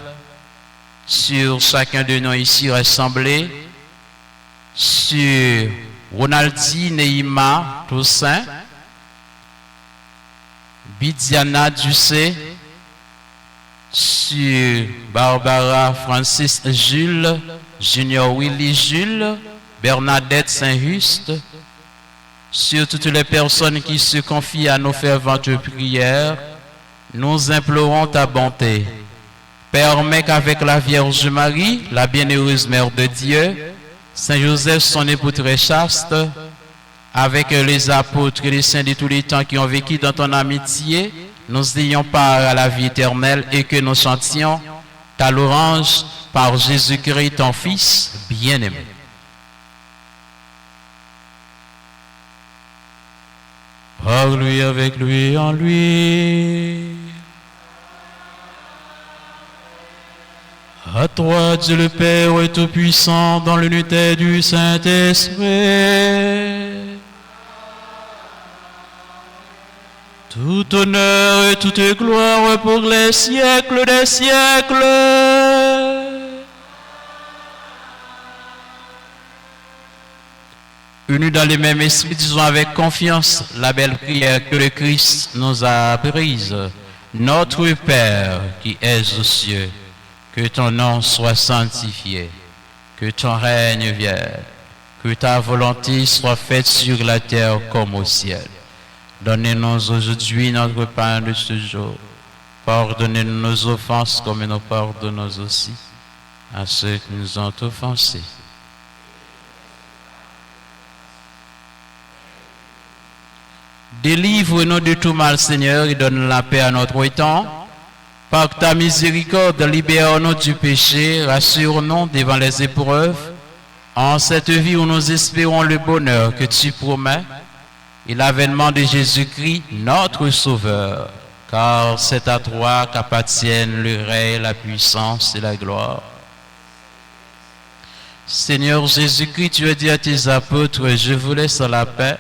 sur chacun de nous ici rassemblés, sur Ronaldi Neima Toussaint, Bidiana Ducé, sur Barbara Francis Jules, Junior Willy Jules, Bernadette Saint-Just, sur toutes les personnes qui se confient à nos ferventes prières, nous implorons ta bonté. Permets qu'avec la Vierge Marie, la bienheureuse Mère de Dieu, Saint Joseph, son époux très chaste, avec les apôtres et les saints de tous les temps qui ont vécu dans ton amitié, nous ayons part à la vie éternelle et que nous chantions ta louange par Jésus-Christ, ton Fils bien-aimé. Par lui, avec lui, en lui. À toi, Dieu le Père Tout-Puissant, dans l'unité du Saint-Esprit, tout honneur et toute gloire pour les siècles des siècles. Unis dans le même esprit, disons avec confiance la belle prière que le Christ nous a apprise. Notre Père qui es aux cieux, que ton nom soit sanctifié, que ton règne vienne, que ta volonté soit faite sur la terre comme au ciel. Donnez-nous aujourd'hui notre pain de ce jour. Pardonnez-nous nos offenses comme nous pardonnons aussi à ceux qui nous ont offensés. Délivre-nous de tout mal, Seigneur, et donne la paix à notre temps. Par ta miséricorde, libère-nous du péché, rassure-nous devant les épreuves, en cette vie où nous espérons le bonheur que tu promets, et l'avènement de Jésus-Christ, notre Sauveur, car c'est à toi qu'appartiennent le règne, la puissance et la gloire. Seigneur Jésus-Christ, tu as dit à tes apôtres, je vous laisse la paix,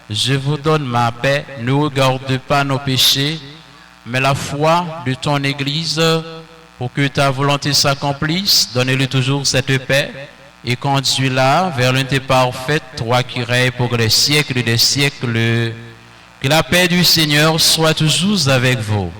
je vous donne ma paix, ne regarde pas nos péchés, mais la foi de ton Église, pour que ta volonté s'accomplisse, donne-lui toujours cette paix et conduis-la vers l'unité parfaite, toi qui règnes pour les siècles des siècles. Que la paix du Seigneur soit toujours avec vous.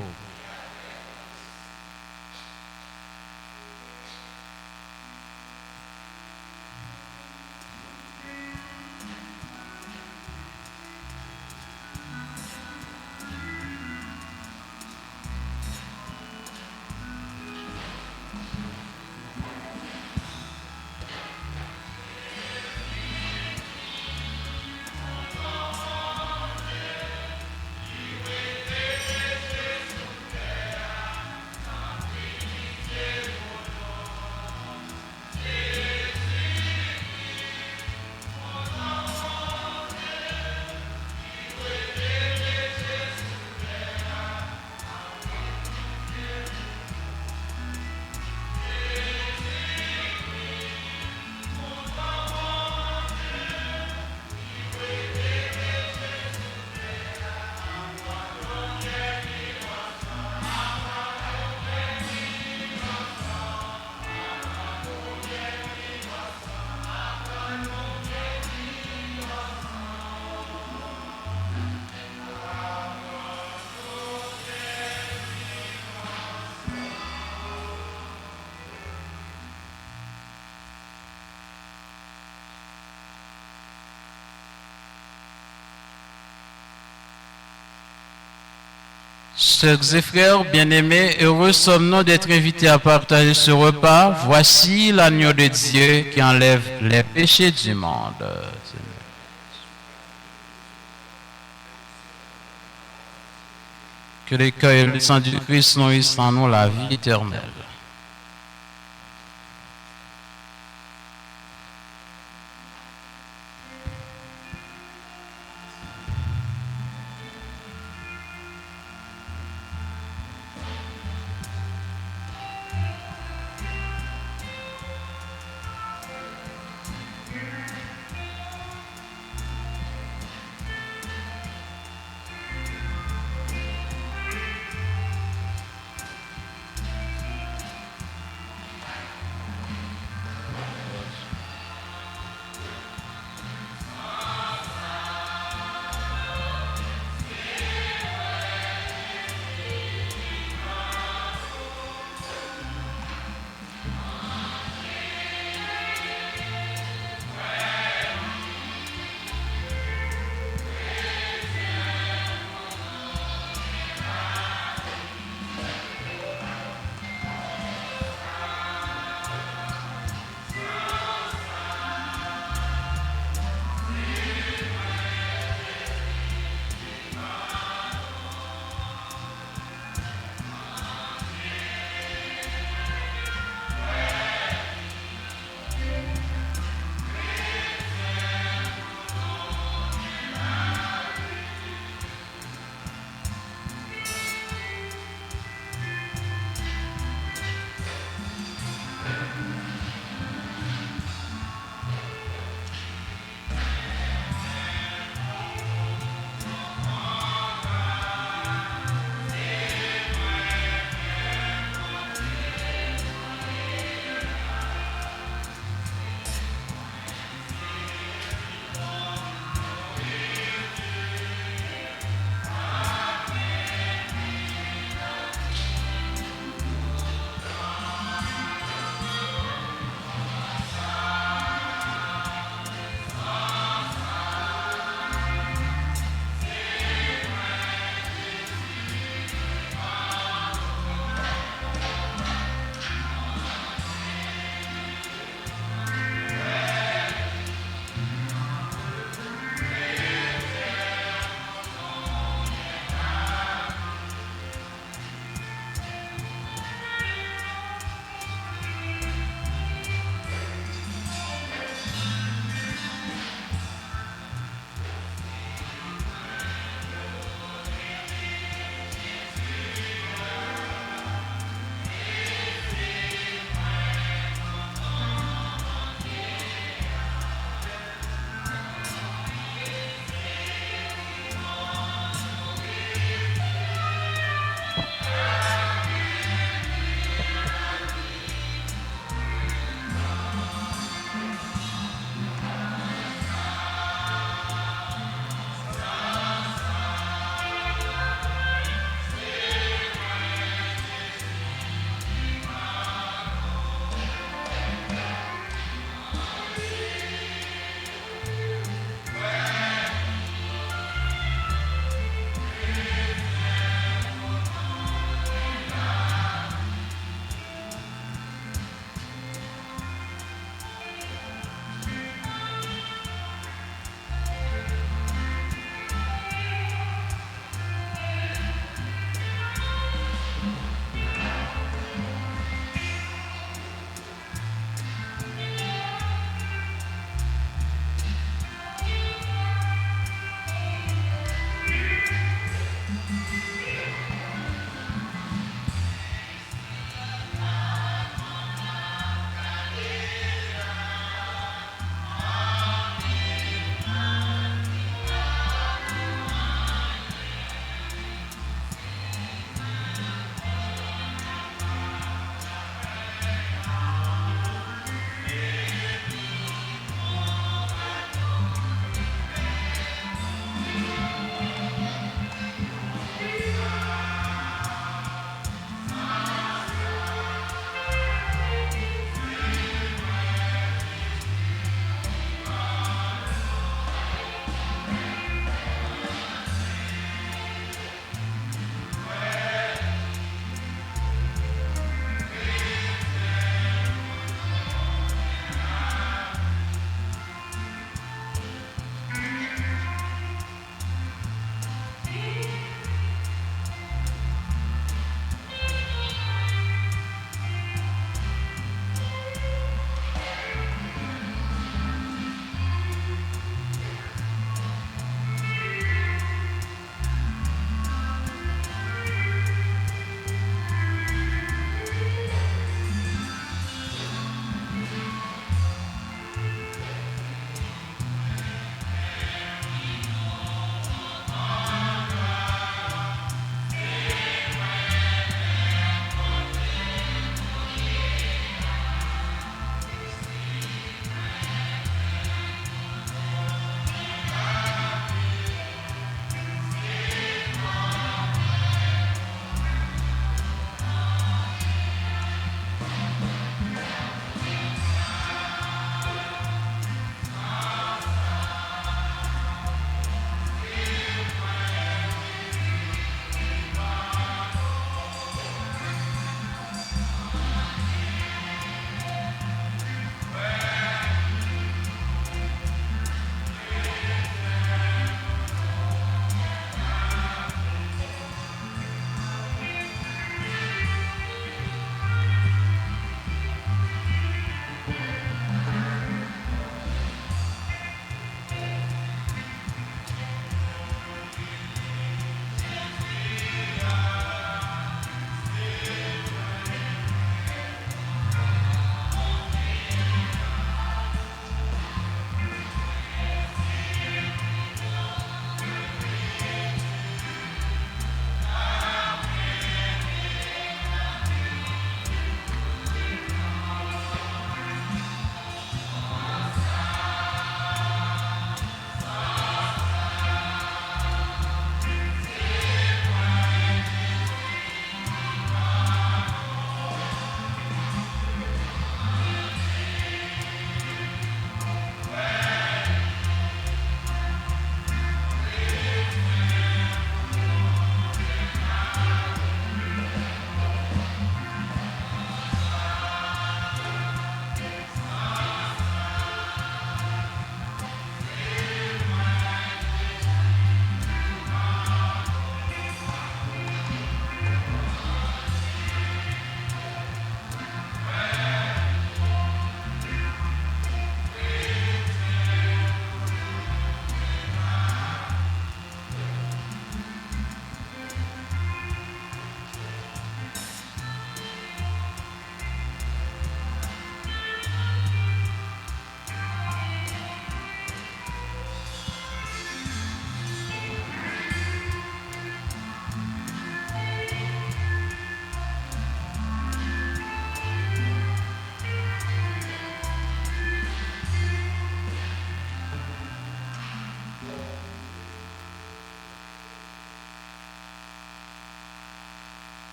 Sœurs et frères bien-aimés, heureux sommes-nous d'être invités à partager ce repas. Voici l'agneau de Dieu qui enlève les péchés du monde. Que le cœur et le sang du Christ nourrissent en nous la vie éternelle.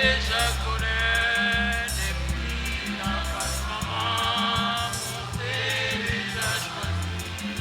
déjà connaît depuis l'enfance maman, mon Père déjà choisi.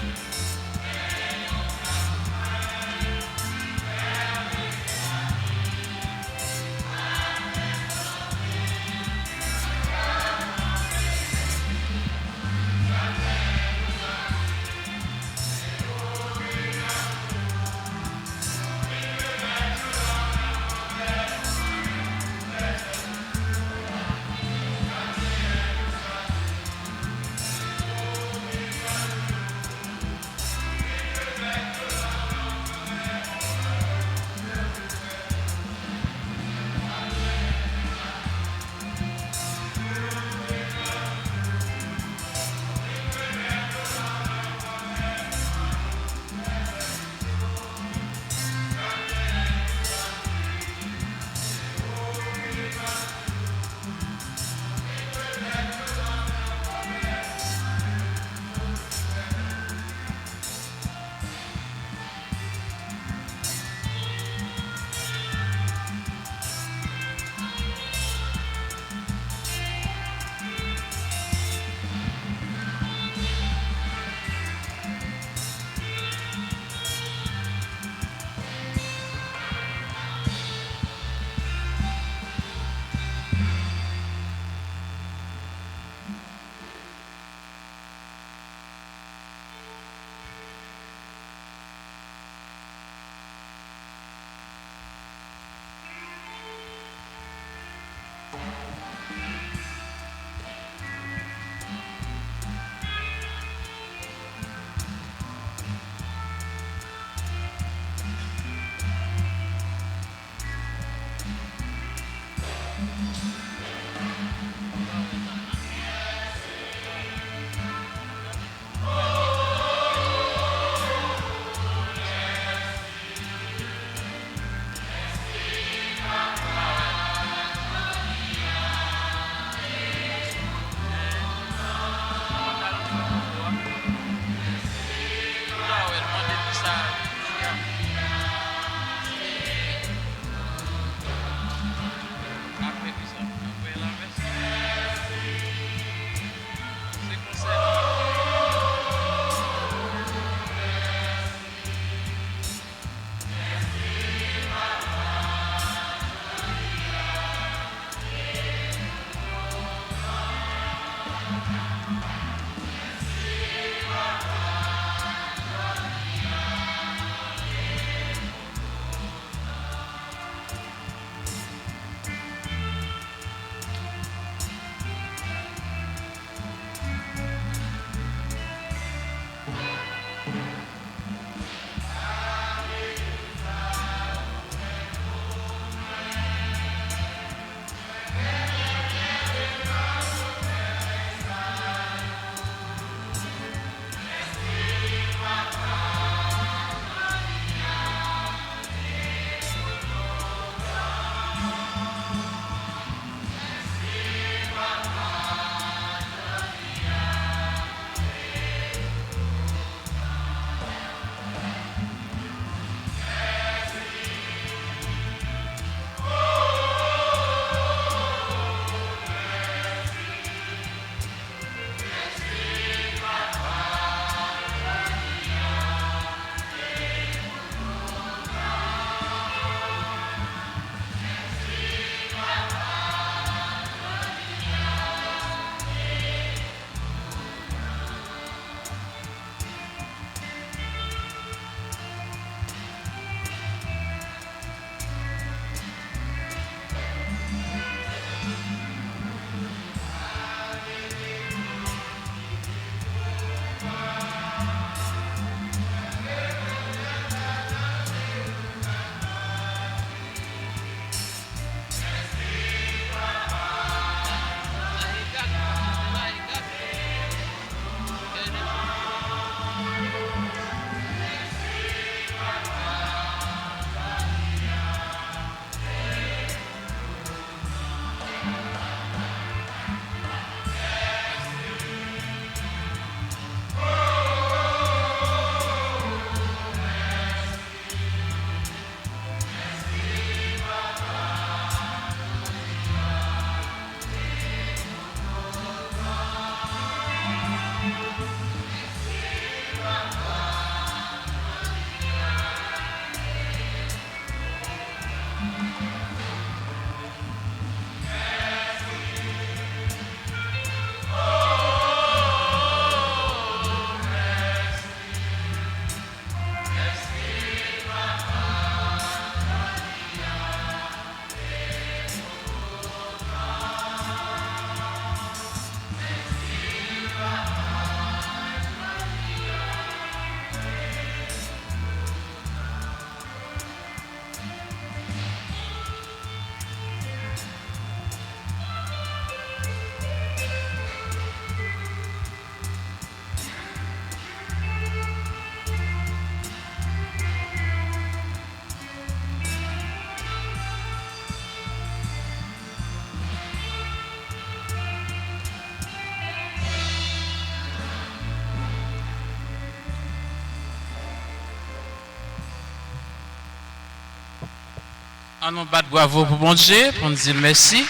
nous battre bravo pour bon Dieu, pour nous dire merci.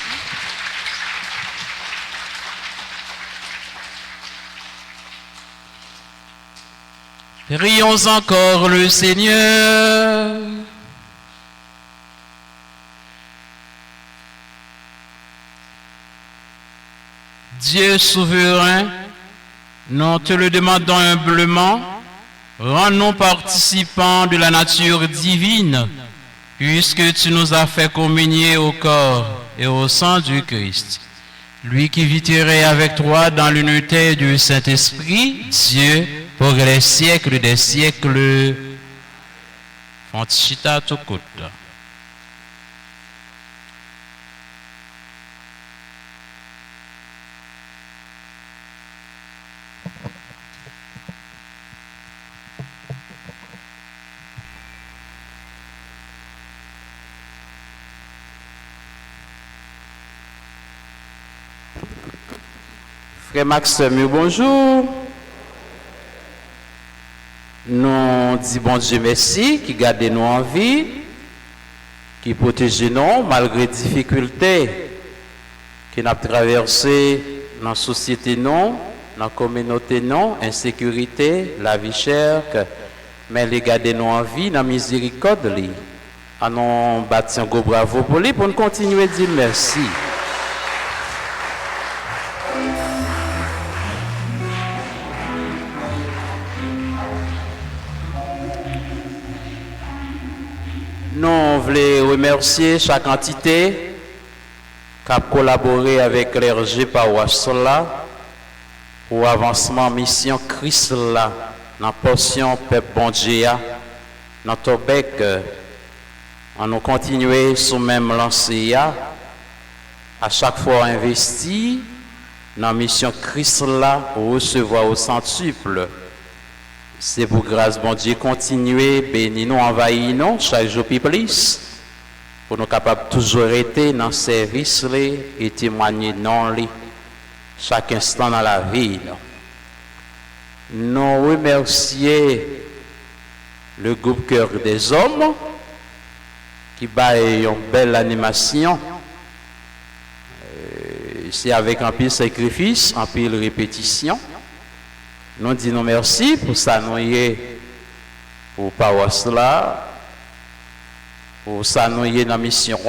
Prions encore le Seigneur. Dieu souverain, nous te le demandons humblement, rends-nous participants de la nature divine, puisque tu nous as fait communier au corps et au sang du Christ. Lui qui viterait avec toi dans l'unité du Saint-Esprit, Dieu, pour les siècles des siècles. Fontichita Tukut. Frère Maxime, bonjour. Nous disons bon Dieu merci, qui garde nous en vie, qui protège nous malgré les difficultés qui nous traversées dans la société, dans la communauté, insécurité, la vie chère, mais les garder nous en vie, dans la miséricorde. Nous battons un gros bravo pour lui, pour nous continuer à dire merci. Nous voulons remercier chaque entité qui a collaboré avec l'RG Paroisse pour l'avancement mission Christ là, dans la portion Peuple Bon Dieu, dans Tobec, on nous continuer sous même lancé à chaque fois investi dans la mission Christ là pour recevoir au centuple. C'est pour grâce bon Dieu continuer, bénir nous, envahir nous, chaque jour plus, pour nous capables toujours être dans le service et témoigner non chaque instant dans la vie. Nous remercions le groupe Cœur des Hommes qui baille une belle animation. C'est avec un pile sacrifice, un pile répétition. Nous disons merci pour ça, nous pour paroisse là, pour ça, nous dans la mission,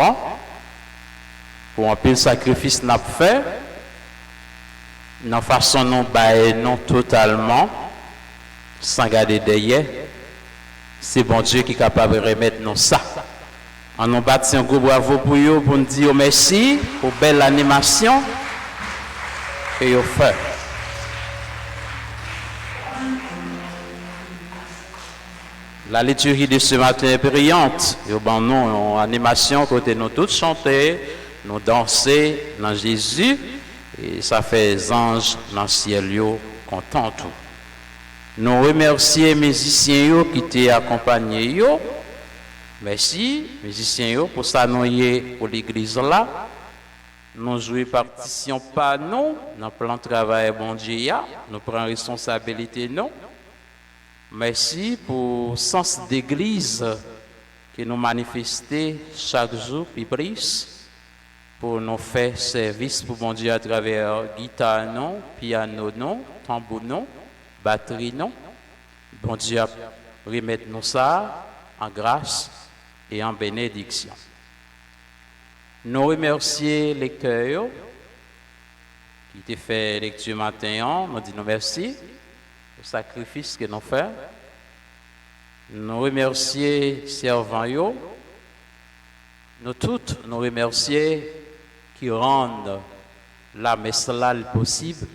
pour un peu de sacrifice nous fait, dans façon nous bailler non totalement, sans garder derrière. C'est bon Dieu qui est capable de remettre nous ça. On nous bâtit un gros bravo pour eux, pour nous dire merci pour belle animation que vous faites. La liturgie de ce matin est brillante. Bon, nous, en animation, côté nous tous chanter, nous danser dans Jésus. Et ça fait anges dans le ciel, content tout. Nous remercions les musiciens qui t'ont accompagné. Merci, musiciens, pour ça, nous pour l'église là. Nous jouons partition pas nous, dans plan de travail, bon Dieu, nous prenons responsabilité, non. Merci pour le sens d'église que nous manifestons chaque jour, pour nous faire service pour mon Dieu à travers guitare, non, piano, non, tambour, non, batterie, non. Bon Dieu, remettre nous ça en grâce et en bénédiction. Nous remercions les cœurs qui t'ont fait lecture matin, nous disons merci. Le sacrifice que nous faisons. Nous remercions les servants, nous tous nous remercions qui rendent la messe là le possible.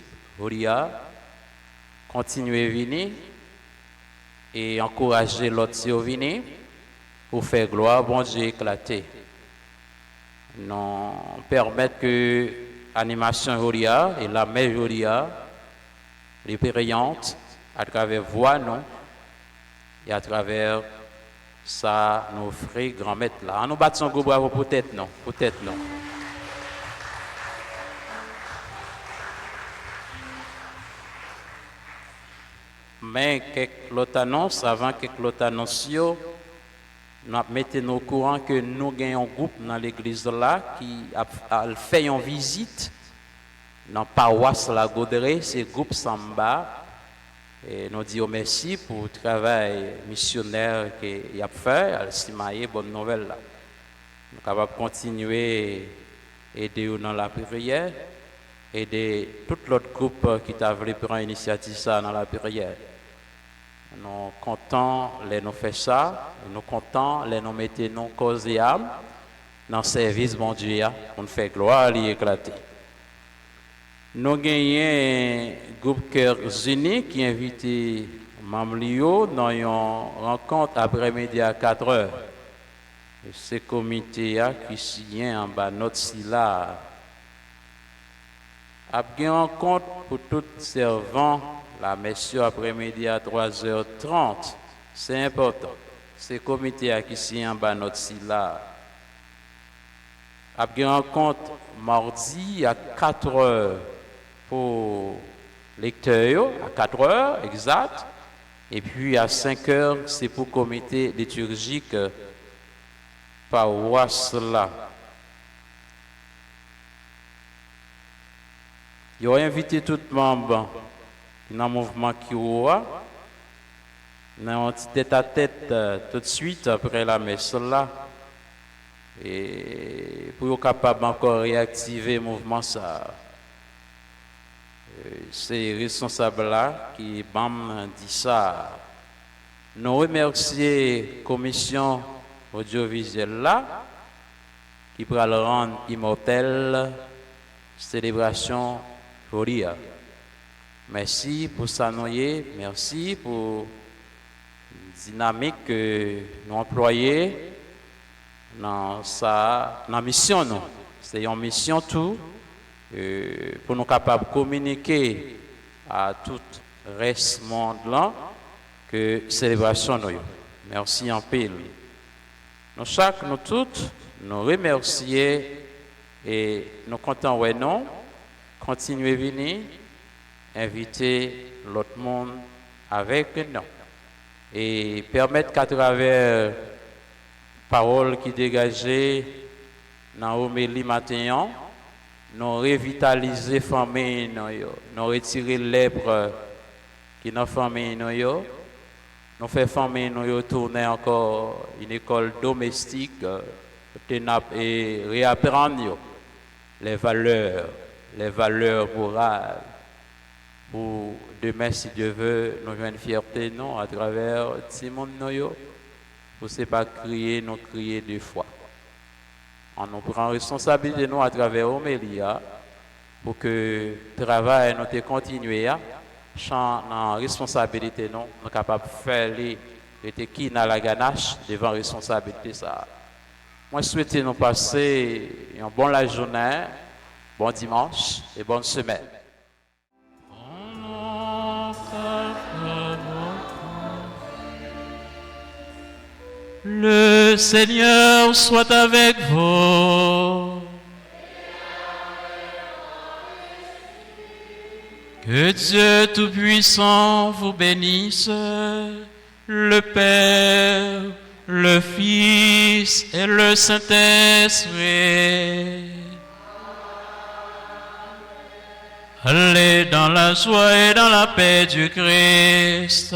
Continuez à venir et encourager l'autre à venir pour faire gloire, bon Dieu éclater. Nous permettre que l'animation et la messe les périllantes, à travers voix, non, et à travers ça, nos frères grand-maîtres là. Nous battons un gros bravo, peut-être non, peut-être non. Mais quelques autres annonces, avant quelques autres annonces, nous mettons au courant que nous gagnons un groupe dans l'église là qui a fait une visite dans la paroisse La Gaudrée, c'est le groupe Samba. Et nous disons merci pour le travail missionnaire qu'il a fait. Alcimaye, bonne nouvelle là. Nous sommes capables de continuer à aider dans la prière, aider tout l'autre groupe qui t'a voulu prendre l'initiative dans la prière. Nous sommes contents de nous faire ça, nous sommes contents de nous mettre nos causes et âmes dans le service bon Dieu pour nous faire gloire et éclater. Nous avons un groupe Cœurs Unis qui a invité Mamlio dans une rencontre après-midi à 4 heures. Ce comité qui signe en bas notre là a une rencontre pour tous servants la messe après-midi à 3h30. C'est important. Ce comité qui signe en bas notre là a une rencontre mardi à 4 heures. Pour lecteurs, à 4 heures exact, et puis à 5 heures, c'est pour le comité liturgique paroisse là. Il a invité tout le monde dans le mouvement qui aura, dans un petit tête-à-tête tout de suite après la messe là, et pour être capable encore réactiver le mouvement ça. C'est responsable là qui dit ça. Nous remercions la commission audiovisuelle là qui va le rendre immortel célébration Gloria. Merci pour ça, merci pour la dynamique que nous employons dans la mission. C'est une mission tout. Pour nous capables de communiquer à tout le reste du monde là que célébration nous. Merci en pile. Nous chaque nous toutes nous remercions et nous comptons ouais non continuer à venir inviter l'autre monde avec nous et permettre qu'à travers paroles qui dégagent dans l'homélie matin nous revitaliser la famille, nous retirer lèpre qui dans la famille, nous faire famille, nous tourner encore une école domestique et réapprendre les valeurs morales. Pour demain, si Dieu veut, nous avons une fierté non, à travers ce monde, pour ne pas crier, nous crier deux fois. On nous prend responsabilité nous à travers Omélia pour que le travail nous continue sans responsabilité nous sommes capables de faire les qui dans la ganache devant responsabilité ça. Moi je souhaite nous passer un bon la journée, bon dimanche et bonne semaine. Le Seigneur soit avec vous. Que Dieu Tout-Puissant vous bénisse, le Père, le Fils et le Saint-Esprit. Allez dans la joie et dans la paix du Christ.